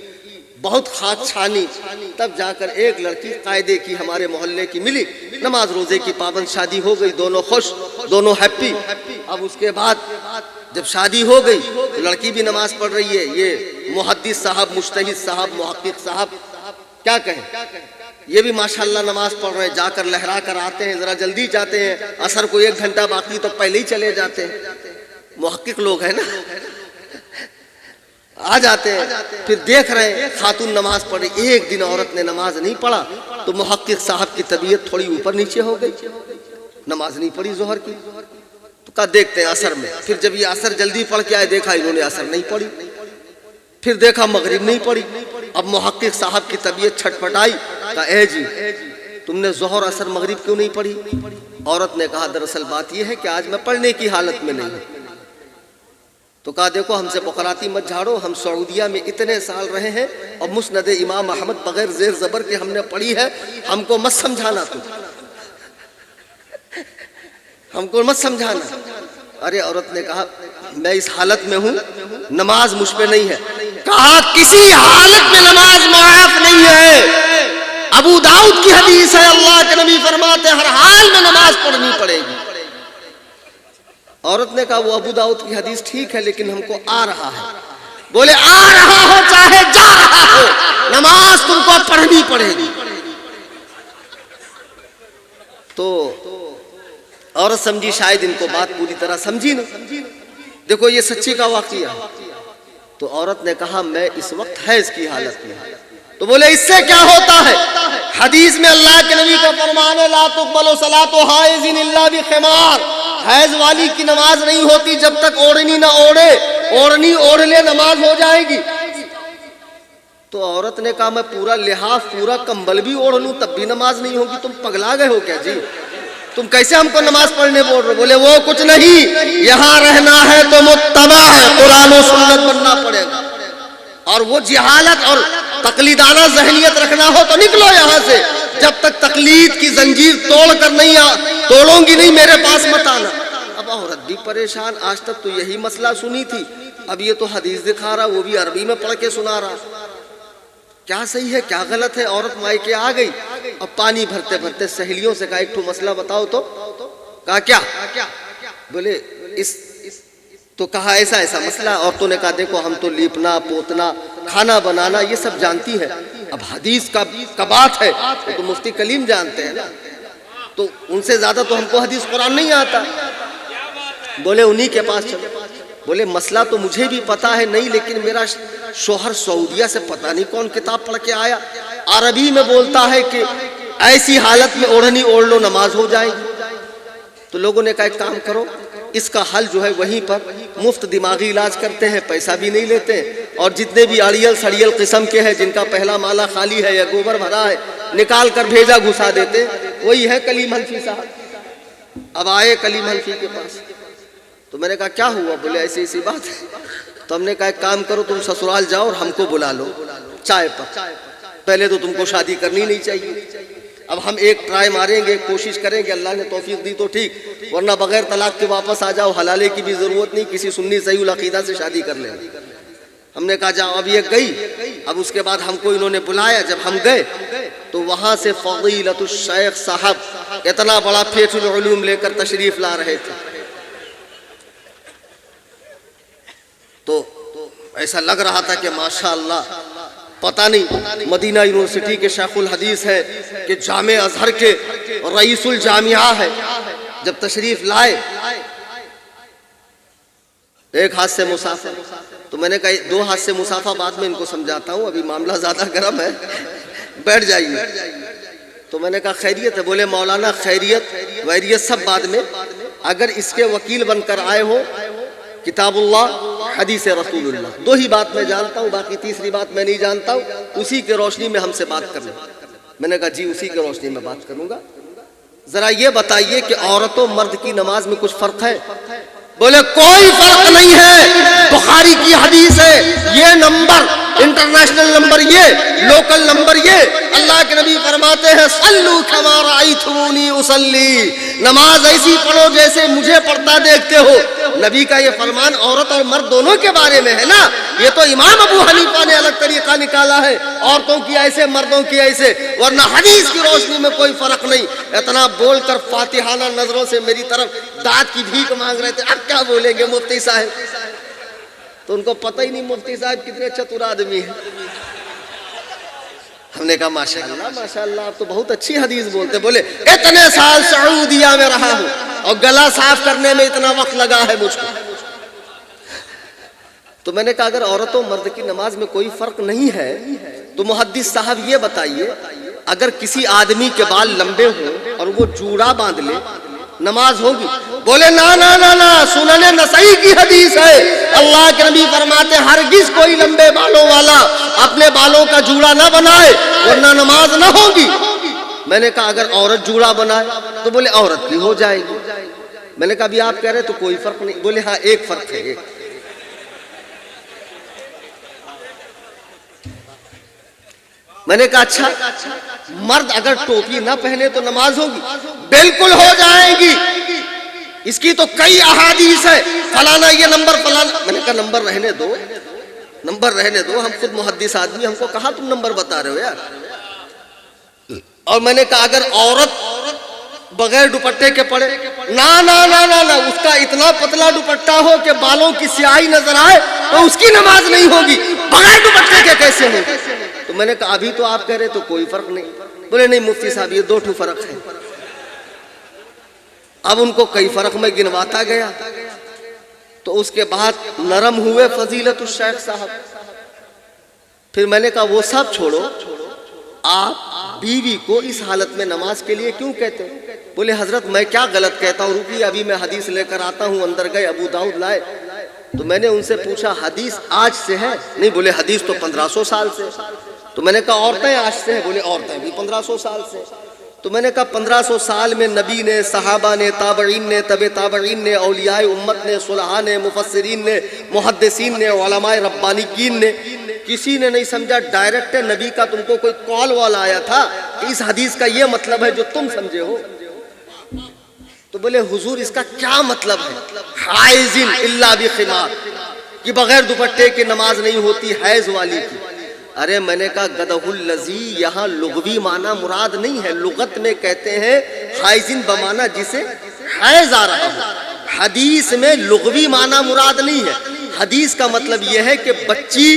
Speaker 2: بہت خاک چھانی، تب جا کر ایک لڑکی قاعدے کی ہمارے محلے کی ملی، نماز روزے کی پابند، شادی ہو گئی، دونوں خوش، دونوں ہیپی۔ اب اس کے بعد جب شادی ہو گئی تو لڑکی بھی نماز پڑھ رہی ہے، یہ محدث صاحب، مجتہد صاحب، محقق صاحب کیا کہیں، یہ بھی ماشاءاللہ نماز پڑھ رہے ہیں، جا کر لہرا کر آتے ہیں، ذرا جلدی جاتے ہیں، عصر کو 1 گھنٹہ باقی تو پہلے ہی چلے جاتے ہیں، محقق لوگ ہیں نا، آ جاتے ہیں، پھر دیکھ رہے ہیں خاتون نماز پڑھی۔ ایک دن عورت نے نماز نہیں پڑھا تو محقق صاحب کی طبیعت تھوڑی اوپر نیچے ہو گئی، نماز نہیں پڑھی ظہر کی، تو کہا دیکھتے ہیں عصر میں۔ پھر جب یہ عصر جلدی پڑھ کے آئے، دیکھا انہوں نے عصر نہیں پڑھی، پھر دیکھا مغرب نہیں پڑھی۔ اب محقق صاحب کی طبیعت چھٹپٹائی، کہا اے جی تم نے ظہر عصر مغرب کیوں نہیں پڑھی؟ عورت نے کہا دراصل بات یہ ہے کہ آج میں پڑھنے کی حالت میں نہیں ہوں۔ تو کہا دیکھو ہم سے بقراتی مت جھاڑو، ہم سعودیہ میں اتنے سال رہے ہیں اور مسند امام احمد بغیر زیر زبر کے ہم نے پڑھی ہے، ہم کو مت سمجھانا، تو ہم کو مت سمجھانا۔ ارے عورت نے کہا میں اس حالت میں ہوں، نماز مجھ پہ نہیں ہے۔ کہا کسی حالت میں نماز معاف نہیں ہے، ابو داؤد کی حدیث ہے، اللہ کے نبی فرماتے ہر حال میں نماز پڑھنی پڑے گی۔ عورت نے کہا وہ ابو داؤد کی حدیث ٹھیک ہے لیکن ہم کو آ رہا ہے۔ بولے آ رہا ہو چاہے جا رہا ہو، نماز تم کو پڑھنی پڑے گی۔ تو عورت سمجھی شاید ان کو بات پوری طرح سمجھی نہیں۔ دیکھو یہ سچی کا واقعہ ہے۔ تو عورت نے کہا میں اس وقت حیض کی حالت میں ہوں۔ تو بولے اس سے کیا ہوتا ہے؟ حدیث میں اللہ کے نبی کا فرمان ہے لا تقبل صلاۃ حائض الا بخمار، حیض والی کی نماز نہیں ہوتی جب تک اوڑھنی نہ اوڑھے، اوڑھنی اوڑھ لے نماز ہو جائے گی۔ تو عورت نے کہا میں پورا لحاف پورا کمبل بھی اوڑھ لوں تب بھی نماز نہیں ہوگی، تم پگلا گئے ہو کیا جی؟ تم کیسے ہم کو نماز پڑھنے بول رہے ہو؟ بولے وہ کچھ نہیں، یہاں رہنا ہے تو متبع ہے، قرآن و سنت بننا پڑے گا، اور وہ جہالت اور تقلیدانہ ذہنیت رکھنا ہو تو نکلو یہاں سے، جب تک تقلید کی زنجیر توڑ کر نہیں توڑوں گی نہیں میرے پاس مت آنا۔ اب عورت بھی پریشان، آج تک تو یہی مسئلہ سنی تھی، اب یہ تو حدیث دکھا رہا، وہ بھی عربی میں پڑھ کے سنا رہا، کیا صحیح ہے کیا غلط ہے؟ عورت مائکے آ گئی، اب پانی بھرتے بھرتے سہیلیوں سے کہا ایک ٹھو مسئلہ بتاؤ تو۔ کہا کیا؟ بولے تو کہا ایسا ایسا مسئلہ۔ عورتوں نے کہا دیکھو ہم تو لیپنا پوتنا کھانا بنانا یہ سب جانتی ہے، اب حدیث کا بات ہے وہ تو مفتی کلیم جانتے ہیں نا، تو ان سے زیادہ تو ہم کو حدیث قرآن نہیں آتا۔ بولے انہی کے پاس چلو۔ بولے مسئلہ تو مجھے بھی پتا ہے نہیں، لیکن میرا شوہر سعودیہ سے پتہ نہیں کون کتاب پڑھ کے آیا، عربی میں بولتا ہے کہ ایسی حالت میں اوڑھنی اوڑھ لو نماز ہو جائے گی۔ تو لوگوں نے کہا ایک کام کرو، اس کا حل جو ہے وہیں پر مفت دماغی علاج کرتے ہیں، پیسہ بھی نہیں لیتے، اور جتنے بھی اڑیل سڑیل قسم کے ہیں جن کا پہلا مالا خالی ہے یا گوبر بھرا ہے نکال کر بھیجا گھسا دیتے، وہی ہے کلیم حنفی صاحب۔ اب آئے کلیم حنفی کے پاس، تو میں نے کہا کیا ہوا؟ بولے ایسی ایسی بات ہے۔ تو ہم نے کہا ایک کام کرو تم سسرال جاؤ اور ہم کو بلا لو چائے پر، پہلے تو تم کو شادی کرنی نہیں چاہیے، اب ہم ایک ٹرائی ماریں گے، کوشش کریں گے، اللہ نے توفیق دی تو ٹھیک، ورنہ بغیر طلاق کے واپس آ جاؤ، حلالے کی بھی ضرورت نہیں، کسی سنی صحیح العقیدہ سے شادی کر لیں۔ ہم نے کہا جاؤ، اب یہ گئی، اب اس کے بعد ہم کو انہوں نے بلایا، جب ہم گئے تو وہاں سے فضیلت الشیخ صاحب اتنا بڑا پھیٹ العلوم لے کر تشریف لا رہے تھے، تو ایسا لگ رہا تھا کہ ماشاءاللہ پتہ نہیں مدینہ یونیورسٹی کے شیخ الحدیث ہے کہ جامع ازہر کے رئیس الجامعہ ہے۔ جب تشریف لائے ایک ہاتھ سے مسافہ، تو میں نے کہا دو ہاتھ سے مسافہ بعد میں ان کو سمجھاتا ہوں، ابھی معاملہ زیادہ گرم ہے، بیٹھ جائیے۔ تو میں نے کہا خیریت ہے؟ بولے مولانا خیریت ویریت سب بعد میں، اگر اس کے وکیل بن کر آئے ہو کتاب اللہ حدیث رسول اللہ، دو ہی بات میں جانتا ہوں، باقی تیسری بات میں نہیں جانتا ہوں، اسی کے روشنی میں ہم سے بات کرنا۔ میں نے کہا جی اسی کے روشنی میں بات کروں گا، ذرا یہ بتائیے کہ عورت و مرد کی نماز میں کچھ فرق ہے؟ بولے کوئی فرق نہیں ہے، بخاری کی حدیث ہے، یہ نمبر انٹرنیشنل نمبر یہ، لوکل نمبر یہ، اللہ کے نبی فرماتے ہیں صلو کما رأیتمونی اصلی، نماز ایسی پڑھو جیسے مجھے پڑھتا دیکھتے ہو۔ نبی کا یہ فرمان عورت اور مرد دونوں کے بارے میں ہے نا، یہ تو امام ابو حنیفہ نے الگ طریقہ نکالا ہے، عورتوں کی ایسے مردوں کی ایسے، ورنہ حدیث کی روشنی میں کوئی فرق نہیں۔ اتنا بول کر فاتحانہ نظروں سے میری طرف داد کی بھیک مانگ رہے تھے، اب کیا بولیں گے مفتی صاحب؟ تو ان کو پتہ ہی نہیں مفتی صاحب کتنے چتر آدمی ہیں۔ ہم نے کہا ماشاءاللہ ماشاءاللہ آپ تو بہت اچھی حدیث بولتے۔ بولے اتنے سال سعودیہ میں رہا ہوں اور گلا صاف کرنے میں اتنا وقت لگا ہے مجھ کو۔ تو میں نے کہا اگر عورت و مرد کی نماز میں کوئی فرق نہیں ہے تو محدث صاحب یہ بتائیے اگر کسی آدمی کے بال لمبے ہوں اور وہ جوڑا باندھ لے نماز ہوگی؟ بولے نا نا نا نا، سنن نسائی کی حدیث ہے، اللہ کے نبی فرماتے ہرگز کوئی لمبے بالوں والا اپنے بالوں کا جوڑا نہ بنائے ورنہ نماز نہ ہوگی۔ میں نے کہا اگر عورت جوڑا بنائے تو بولے عورت بھی ہو جائے گی۔ میں نے کہا ابھی آپ کہہ رہے تو کوئی فرق نہیں؟ بولے ہاں ایک فرق ہے، میں نے کہا اچھا مرد اگر ٹوپی نہ پہنے تو نماز ہوگی؟ بالکل ہو جائے گی، اس کی تو کئی احادیث ہے، فلانا یہ نمبر فلانا۔ میں نے کہا نمبر رہنے دو، نمبر رہنے دو، ہم خود محدث آدمی، ہم کو کہاں تم نمبر بتا رہے ہو یار۔ اور میں نے کہا اگر عورت بغیر دوپٹے کے پڑے، نا نا نا نا نا، اس کا اتنا پتلا دوپٹہ ہو کہ بالوں کی سیاہی نظر آئے تو اس کی نماز نہیں ہوگی، بغیر دوپٹے کے کیسے ہوگی؟ تو میں نے کہا ابھی تو آپ کہہ رہے تو کوئی فرق نہیں۔ بولے نہیں مفتی صاحب یہ 2 فرق ہے۔ اب ان کو کئی فرق میں گنواتا گیا تو اس کے بعد نرم ہوئے فضیلت الشیخ صاحب۔ پھر میں نے کہا وہ سب چھوڑو، آپ بیوی کو اس حالت میں نماز کے لیے کیوں کہتے ہیں؟ بولے حضرت میں کیا غلط کہتا ہوں، رکیے ابھی میں حدیث لے کر آتا ہوں۔ اندر گئے، ابو داؤد لائے، تو میں نے ان سے پوچھا حدیث آج سے ہے؟ نہیں، بولے حدیث تو 1500 سال سے۔ تو میں نے کہا عورتیں آج سے ہیں؟ بولے عورتیں بھی 1500 سال سے۔ تو میں نے کہا 1500 سال میں نبی نے، صحابہ نے، تابعین نے، تبع تابعین نے، اولیاء امت نے، صلحاء نے، مفسرین نے، محدثین نے، علماء ربانیین نے، کسی نے نہیں سمجھا ڈائریکٹ نبی کا تم کو کوئی کال وال آیا تھا کہ اس حدیث کا یہ مطلب ہے جو تم سمجھے ہو؟ تو بولے حضور اس کا کیا مطلب ہے؟ حائزن الا بخمار، کہ بغیر دوپٹے کے نماز نہیں ہوتی حیض والی کی۔ ارے میں نے کہا گدہ الذی، یہاں لغوی معنی مراد نہیں ہے، لغت میں کہتے ہیں حائزن بمعنی جسے حیض آ رہا ہو، حدیث میں لغوی معنی مراد نہیں ہے۔ حدیث کا مطلب یہ ہے کہ بچی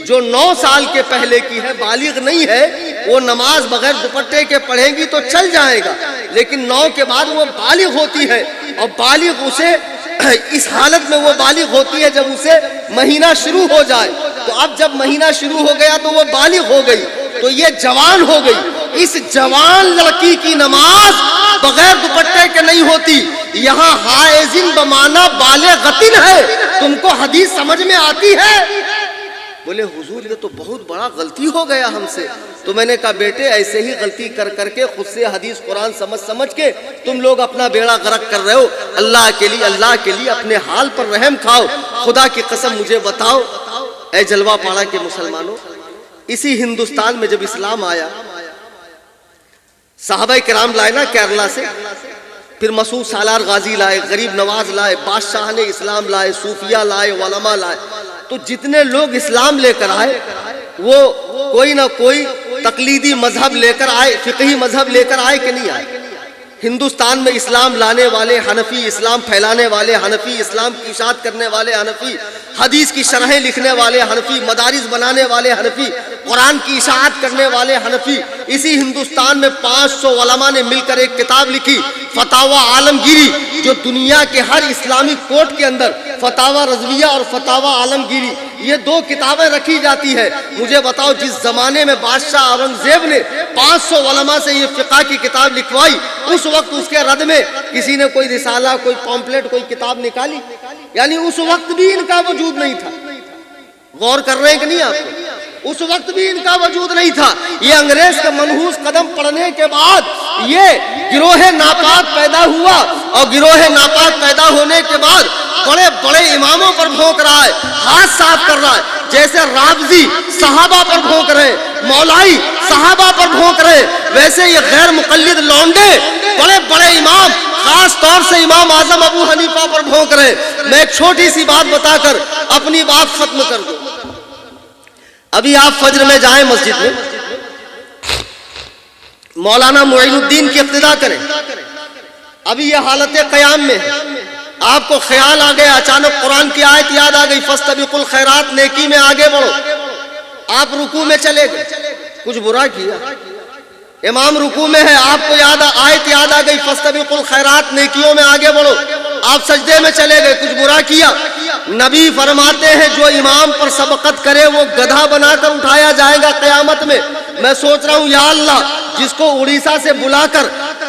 Speaker 2: جو 9 سال کے پہلے کی ہے، بالغ نہیں ہے، وہ نماز بغیر دوپٹے کے پڑھیں گی تو چل جائے گا، لیکن 9 کے بعد وہ بالغ ہوتی ہے، اور بالغ اسے اس حالت میں وہ بالغ ہوتی ہے جب اسے مہینہ شروع ہو جائے۔ تو اب جب مہینہ شروع ہو گیا تو وہ بالغ ہو گئی، تو یہ جوان ہو گئی۔ اس جوان لڑکی کی نماز بغیر دوپٹے کے نہیں ہوتی۔ یہاں حائزن بمعنی بالغتن ہے، تم کو حدیث سمجھ میں آتی ہے؟ بولے حضور یہ تو بہت بڑا غلطی ہو گیا ہم سے۔ تو میں نے کہا بیٹے ایسے ہی غلطی کر کر کے خود سے حدیث قرآن سمجھ کے تم لوگ اپنا بیڑا غرق کر رہے ہو۔ اللہ کے لیے اپنے حال پر رحم کھاؤ۔ خدا کی قسم مجھے بتاؤ اے جلوہ پاڑا کے مسلمانوں، اسی ہندوستان میں جب اسلام آیا، صحابہ کرام لائے نا کیرلا سے، پھر مسعود سالار غازی لائے، غریب نواز لائے، بادشاہ نے اسلام لائے، صوفیہ لائے، علماء لائے، تو جتنے لوگ اسلام لے کر آئے وہ کوئی نہ کوئی تقلیدی مذہب لے کر آئے، فقہی مذہب لے کر آئے کہ نہیں آئے؟ ہندوستان میں اسلام لانے والے حنفی، اسلام پھیلانے والے حنفی، اسلام کی اشاعت کرنے والے حنفی، حدیث کی شرحیں لکھنے والے حنفی، مدارس بنانے والے حنفی، قرآن کی اشاعت کرنے والے حنفی۔ اسی ہندوستان میں 500 علماء نے مل کر ایک کتاب لکھی، فتاوی عالمگیری، جو دنیا کے ہر اسلامی کورٹ کے اندر فتاوی رضویہ اور فتاوی عالمگیری، یہ 2 کتابیں رکھی جاتی ہے۔ مجھے بتاؤ جس زمانے میں بادشاہ اورنگزیب نے 500 علماء سے یہ فقہ کی کتاب لکھوائی، اس وقت اس کے رد میں کسی نے کوئی رسالہ، کوئی پامپلیٹ، کوئی کتاب نکالی؟ یعنی اس وقت بھی ان کا وجود نہیں تھا۔ غور کر رہے ہیں کہ نہیں آپ؟ اس وقت بھی ان کا وجود نہیں تھا۔ یہ انگریز کا منحوس قدم پڑنے کے بعد یہ گروہ ناپاک پیدا ہوا، اور گروہ ناپاک پیدا ہونے کے بعد بڑے بڑے اماموں پر بھونک رہا ہے، ہاتھ صاف کر رہا ہے، جیسے رافضی صحابہ پر بھونک رہے، مولائی صحابہ پر بھونک رہے، ویسے یہ غیر مقلد لونڈے بڑے بڑے امام، خاص طور سے امام اعظم ابو حنیفہ پر بھونک رہے۔ میں ایک چھوٹی سی بات بتا کر اپنی بات ختم کر دوں۔ ابھی آپ فجر میں جائیں مسجد میں، مولانا معین الدین کی اقتداء کریں، ابھی یہ حالت قیام میں ہے، آپ کو خیال آ گیا، اچانک قرآن کی آیت یاد آ گئی، فاستبقوا الخیرات، نیکی میں آگے بڑھو، آپ رکوع میں چلے گئے، کچھ برا کیا، امام رکوع میں ہے، آپ کو آیت یاد آ گئی، فاستبقوا الخیرات، نیکیوں میں آگے بڑھو، آپ سجدے میں چلے گئے، کچھ برا کیا۔ نبی فرماتے ہیں جو امام پر سبقت کرے وہ گدھا بنا کر اٹھایا جائے گا قیامت میں۔ میں سوچ رہا ہوں یا اللہ، جس کو اڑیسہ سے بلا کر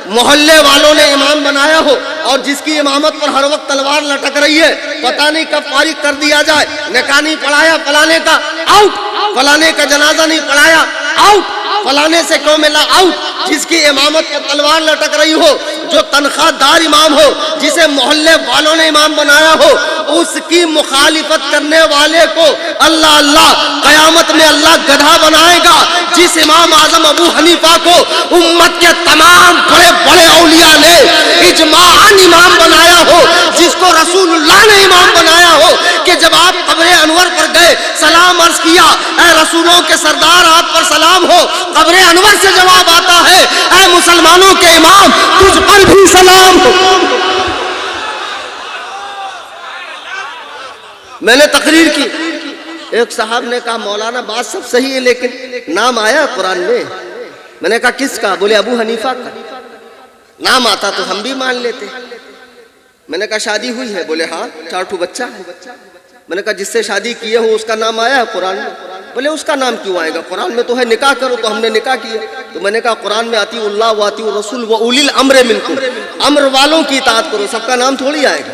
Speaker 2: محلے والوں نے امام بنایا ہو، اور جس کی امامت پر ہر وقت تلوار لٹک رہی ہے، پتہ نہیں کب فارغ کر دیا جائے، نکاح نہیں پڑھایا فلانے کا آؤٹ، فلانے کا جنازہ نہیں پڑھایا آؤٹ، فلانے سے کیوں ملا آؤٹ، جس کی امامت پر تلوار لٹک رہی ہو جو تنخواہ دار امام ہو، جسے محلے والوں نے امام بنایا ہو، اس کی مخالفت کرنے والے کو اللہ قیامت میں اللہ گدھا بنائے گا۔ جس امام اعظم ابو حنیفہ کو امت کے تمام بڑے بڑے اولیاء نے اجماعاً امام بنایا ہو، جس کو رسول اللہ نے امام بنایا ہو، کہ جب آپ قبر انور پر گئے سلام عرض کیا، اے رسولوں کے سردار آپ پر سلام ہو، قبر انور سے جواب آتا ہے، اے مسلمانوں کے امام تجھ پر بھی سلام ہو۔ میں نے تقریر کی، ایک صاحب نے کہا مولانا بات سب صحیح ہے لیکن نام آیا قرآن میں نے کہا کس کا؟ بولے ابو حنیفہ کا۔ نام آتا تو ہم بھی مان لیتے۔ میں نے کہا شادی ہوئی ہے؟ بولے ہاں 4 ٹھو بچہ ہے۔ میں نے کہا جس سے شادی کیے ہو اس کا نام آیا ہے قرآن میں؟ بولے اس کا نام کیوں آئے گا، قرآن میں تو ہے نکاح کرو، تو ہم نے نکاح کیا۔ تو میں نے کہا قرآن میں اطیعوا اللہ و اطیعوا الرسول و اولی الامر منکم، امر والوں کی اطاعت کرو، سب کا نام تھوڑی آئے گا۔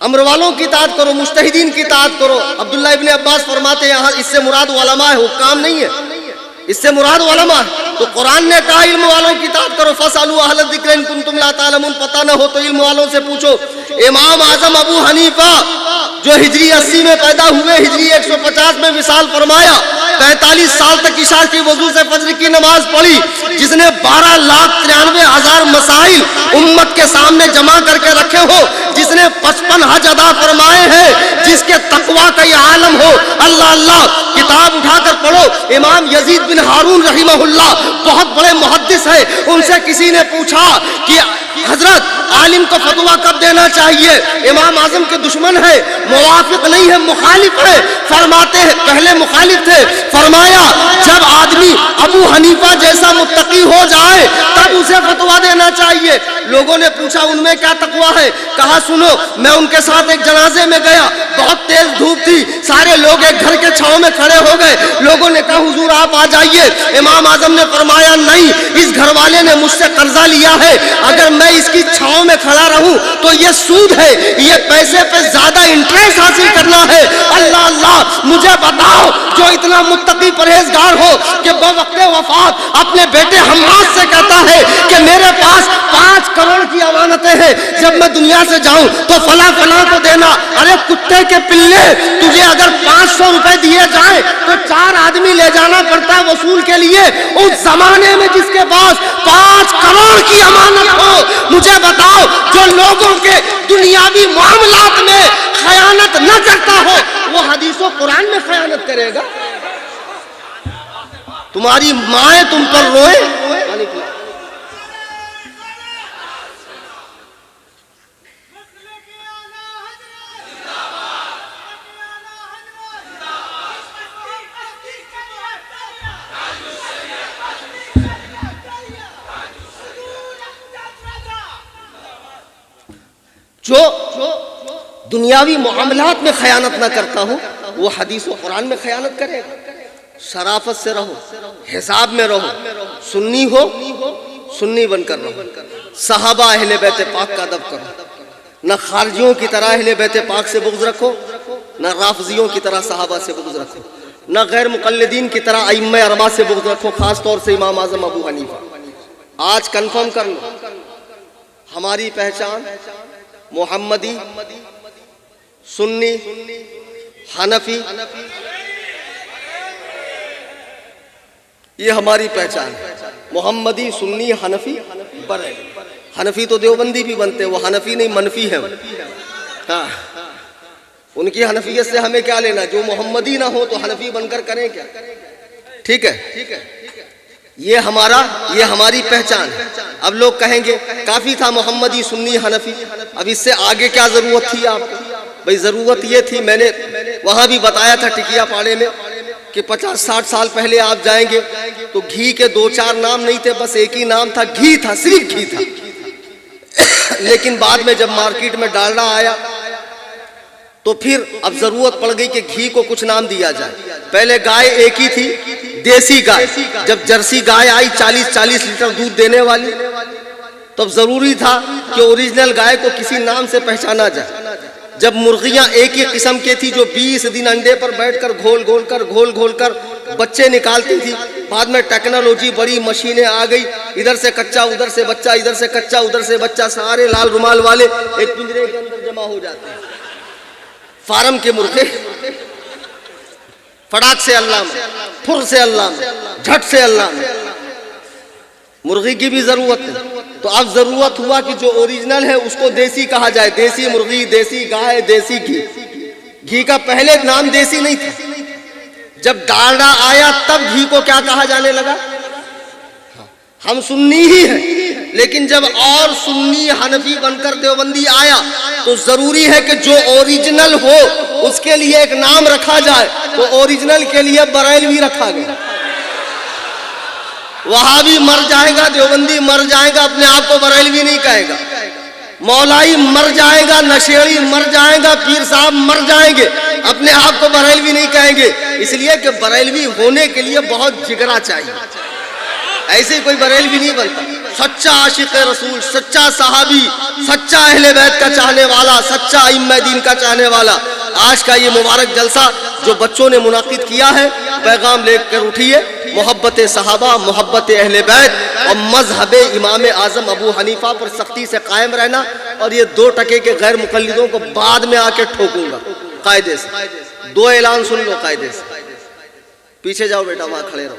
Speaker 2: امر والوں کی اطاعت کرو، مجتہدین کی اطاعت کرو۔ عبداللہ ابن عباس فرماتے ہیں یہاں اس سے مراد علماء ہے، حکام نہیں ہے، اس سے مراد علماء ہے۔ تو قرآن نے کہا علم والوں کی اطاعت کرو، فاسألوا اہل الذکر ان کنتم لا تعلمون، پتہ نہ ہو تو علم والوں سے پوچھو۔ امام اعظم ابو حنیفہ جو ہجری 80 میں پیدا ہوئے، ہجری 150 میں وصال فرمایا، 45 سال تک عشاء کی وضو سے فجر کی نماز پڑھی، جس نے 12,93,000 مسائل امت کے سامنے جمع کر کے رکھے ہو، جس نے 55 حج ادا فرمائے ہیں، جس کے تقویٰ کا یہ عالم ہو، اللہ کتاب اٹھا کر پڑھو۔ امام یزید بن ہارون رحمہ اللہ بہت بڑے محدث ہے، ان سے کسی نے پوچھا کہ حضرت عالم کو فتویٰ کب دینا چاہیے؟ امام اعظم کے دشمن ہے، موافق نہیں ہے، مخالف ہے۔ فرماتے ہیں پہلے مخالف تھے، فرمایا جب آدمی ابو حنیفہ جیسا متقی ہو جائے تب اسے فتویٰ دینا چاہیے۔ لوگوں نے پوچھا ان میں کیا تقویٰ ہے؟ کہا سنو، میں ان کے ساتھ ایک جنازے میں گیا، بہت تیز دھوپ تھی، سارے لوگ ایک گھر کے چھاؤں میں کھڑے ہو گئے، لوگوں نے کہا حضور آپ آ جائیے۔ امام اعظم نے فرمایا نہیں، اس گھر والے نے مجھ سے قرضہ لیا ہے، اگر میں اس کی چھاؤں میں کھڑا رہوں تو یہ سود ہے، یہ پیسے پہ زیادہ انٹرسٹ حاصل کرنا ہے۔ اللہ مجھے بتاؤ جو اتنا متقی پرہیزگار ہو کہ بوقت وفات اپنے بیٹے حماد سے کہتا ہے کہ میرے پاس 5 کروڑ کی امانتیں ہیں، جب میں دنیا سے جاؤں تو فلاں کو دینا۔ ارے کتے کے پلے، تجھے اگر 500 روپے دیے جائیں تو 4 آدمی لے جانا پڑتا ہے وصول کے لیے، اس زمانے میں جس کے پاس 5 کروڑ کی امانت ہو، مجھے بتاؤ جو لوگوں کے دنیاوی معاملات میں خیانت نہ کرتا ہو وہ حدیث و قرآن میں خیانت کرے گا؟ تمہاری مائیں تم پر روئے۔ جو دنیاوی معاملات میں خیانت نہ کرتا ہو وہ حدیث و قرآن میں خیانت کرے گا۔ شرافت سے رہو، حساب میں رہو، سنی ہو سنی بن کر رہو، صحابہ اہل بیت پاک کا ادب کرو، نہ خارجیوں کی طرح اہل بیت پاک سے بغض رکھو، نہ رافضیوں کی طرح صحابہ سے بغض رکھو، نہ غیر مقلدین کی طرح ائمہ اربعہ سے بغض رکھو، خاص طور سے امام اعظم ابو حنیفہ۔ آج کنفرم کر لو ہماری پہچان محمدی، سنی، حنفی، یہ ہماری پہچان ہے۔ محمدی، سنی، حنفی، بڑے حنفی تو دیوبندی بھی بنتے ہیں، وہ حنفی نہیں منفی ہے۔ ہاں ان کی حنفیت سے ہمیں کیا لینا، جو محمدی نہ ہو تو حنفی بن کر کریں کیا؟ ٹھیک ہے، یہ ہماری پہچان ہے۔ اب لوگ کہیں گے کافی تھا محمدی، سنی، حنفی، اب اس سے آگے کیا ضرورت تھی آپ کو؟ بھئی ضرورت یہ تھی، میں نے وہاں بھی بتایا تھا ٹکیا پاڑے میں کہ 50-60 سال پہلے آپ جائیں گے تو گھی کے 2-4 نام نہیں تھے، بس ایک ہی نام تھا، گھی تھا، صرف گھی تھا۔ لیکن بعد میں جب مارکیٹ میں ڈالڈا آیا تو پھر اب ضرورت پڑ گئی کہ گھی کو کچھ نام دیا جائے۔ پہلے گائے ایک ہی تھی، دیسی گائے، جب جرسی گائے آئی 40-40 لیٹر دودھ دینے والی، تب ضروری تھا کہ اوریجنل گائے کو کسی نام سے پہچانا جائے۔ جب مرغیاں ایک ہی قسم کے تھی جو 20 دن انڈے پر بیٹھ کر گھول گھول کر بچے نکالتی تھی. بعد میں ٹیکنالوجی بڑی، مشینیں آ گئی، ادھر سے کچا ادھر سے بچہ، ادھر سے کچا ادھر سے بچہ، سارے لال رومال والے ایک پنجرے کے اندر جمع ہو جاتے ہیں. فارم کے مرغے فڑاک سے اللہ میں، پھر سے اللہ میں، جھٹ سے اللہ میں. مرغی کی بھی ضرورت ہے، تو اب ضرورت ہوا کہ جو اوریجنل ہے اس کو دیسی کہا جائے. دیسی مرغی، دیسی گائے، دیسی گھی. گھی کا پہلے نام دیسی نہیں تھا، جب ڈالڈا آیا تب گھی کو کیا کہا جانے لگا. ہم سنی ہی ہیں، لیکن جب اور سنی حنفی بن کر دیوبندی آیا تو ضروری ہے کہ جو اوریجنل ہو اس کے لیے ایک نام رکھا جائے. تو اوریجنل کے لیے بریلوی رکھا گیا. وہابی مر جائے گا، دیوبندی مر جائے گا، اپنے آپ کو بریلوی نہیں کہے گا. مولائی مر جائے گا، نشیڑی مر جائے گا، پیر صاحب مر جائیں گے، اپنے آپ کو بریلوی نہیں کہیں گے. اس لیے کہ بریلوی ہونے کے لیے بہت جگرا چاہیے. ایسے کوئی بریلوی نہیں بنتا. سچا عاشق رسول، سچا صحابی، سچا اہل بیت کا چاہنے والا، سچا ائمہ دین کا چاہنے والا. آج کا یہ مبارک جلسہ جو بچوں نے منعقد کیا ہے، پیغام لے کر اٹھیے. محبت صحابہ، محبت اہل بیت اور مذہب امام اعظم ابو حنیفہ پر سختی سے قائم رہنا. اور یہ 2 ٹکے کے غیر مقلدوں کو بعد میں آ کے ٹھوکوں گا قاعدے سے. 2 اعلان سن لو قاعدے سے. پیچھے جاؤ بیٹا، وہاں کھڑے رہو.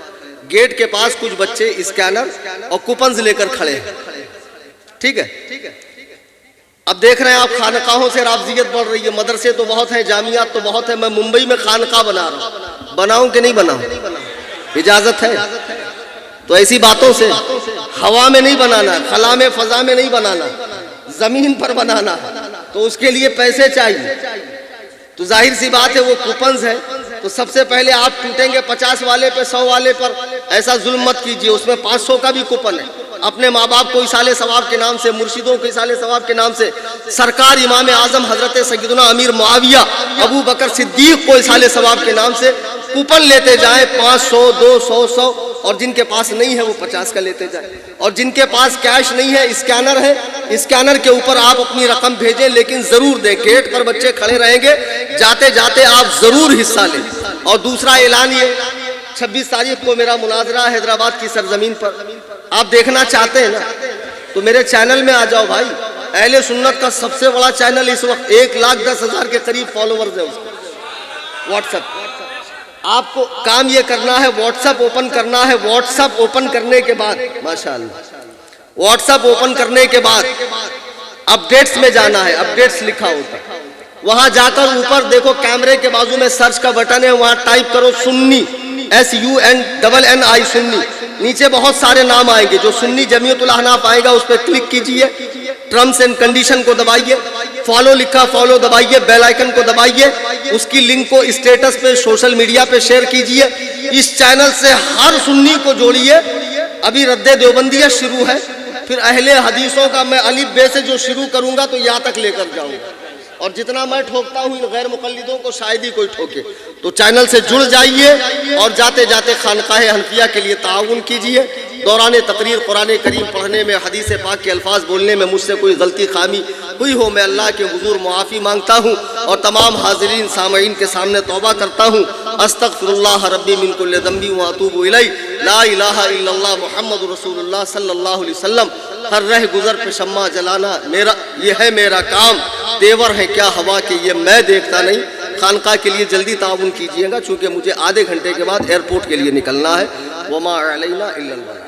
Speaker 2: گیٹ کے پاس کچھ بچے اسکینر اور کوپنز لے کر کھڑے ہیں، ٹھیک ہے. اب دیکھ رہے ہیں آپ خانقاہوں سے رافضیت بڑھ رہی ہے. مدرسے تو بہت ہیں، جامعات تو بہت ہیں. میں ممبئی میں خانقاہ بنا رہا ہوں. بناؤں کہ نہیں بناؤں؟ اجازت ہے. تو ایسی باتوں سے ہوا میں نہیں بنانا، خلا میں، فضا میں نہیں بنانا، زمین پر بنانا. تو اس کے لیے پیسے چاہیے. تو ظاہر سی بات ہے وہ کوپنز ہے. تو سب سے پہلے آپ ٹوٹیں گے 50 والے پہ، 100 والے پر. ایسا ظلم مت کیجیے. اس میں 500 کا بھی کوپن ہے. اپنے ماں باپ کو اصال ثواب کے نام سے، مرشدوں کو اصال ثواب کے نام سے، سرکار امام اعظم حضرت سیدنا امیر معاویہ ابو بکر صدیق کو اصال ثواب کے نام سے کوپن لیتے جائیں. 500، 200، 100. اور جن کے پاس نہیں ہے وہ 50 کا لیتے جائیں. اور جن کے پاس کیش نہیں ہے، اسکینر ہے، اسکینر کے اوپر آپ اپنی رقم بھیجیں، لیکن ضرور دیں. گیٹ پر بچے کھڑے رہیں گے، جاتے جاتے آپ ضرور حصہ لیں. اور دوسرا اعلان یہ، 26 تاریخ کو میرا مناظرہ حیدرآباد کی سرزمین پر. آپ دیکھنا چاہتے ہیں نا تو میرے چینل میں آ جاؤ بھائی. اہل سنت کا سب سے بڑا چینل اس وقت 1,10,000 کے قریب فالوورز ہیں اس کو. واٹس ایپ آپ کو کام یہ کرنا ہے، واٹس ایپ اوپن کرنا ہے. واٹس ایپ اوپن کرنے کے بعد ماشاءاللہ، واٹس ایپ اوپن کرنے کے بعد اپڈیٹس میں جانا ہے. اپڈیٹس لکھا ہوتا ہے، وہاں جا کر اوپر دیکھو کیمرے کے بازو میں سرچ کا بٹن ہے، وہاں ٹائپ کرو سنی، SUNNI سنی. نیچے بہت سارے نام آئیں گے. جو سنی جمعیت الاحناف آئے گا اس پہ کلک کیجئے. ٹرمز اینڈ کنڈیشن کو دبائیے. فالو لکھا، فالو دبائیے. بیل آئیکن کو دبائیے. اس کی لنک کو اسٹیٹس پہ، سوشل میڈیا پہ شیئر کیجئے. اس چینل سے ہر سنی کو جوڑیے. ابھی رد دیوبندیہ شروع ہے، پھر اہل حدیثوں کا میں الف بے سے جو شروع کروں گا تو یہاں تک لے کر جاؤں گا. اور جتنا میں ٹھوکتا ہوں ان غیر مقلدوں کو شاید ہی کوئی ٹھوکے. تو چینل سے جڑ جائیے اور جاتے جاتے خانقاہ حنفیہ کے لیے تعاون کیجیے. دوران تقریر قرآن کریم پڑھنے میں، حدیث پاک کے الفاظ بولنے میں مجھ سے کوئی غلطی خامی ہوئی ہو، میں اللہ کے حضور معافی مانگتا ہوں اور تمام حاضرین سامعین کے سامنے توبہ کرتا ہوں. استغفر اللہ ربی من کل ذنب واتوب الیہ. لا الہ الا اللہ محمد رسول اللہ صلی اللہ علیہ وسلم. ہر رہ گزر پہ شمع جلانا یہ ہے میرا کام. تیور ہے کیا ہوا کہ یہ میں دیکھتا نہیں. خانقاہ کے لیے جلدی تعاون کیجیے گا چونکہ مجھے آدھے گھنٹے کے بعد ایئرپورٹ کے لیے نکلنا ہے. وما علینا الا البلاغ.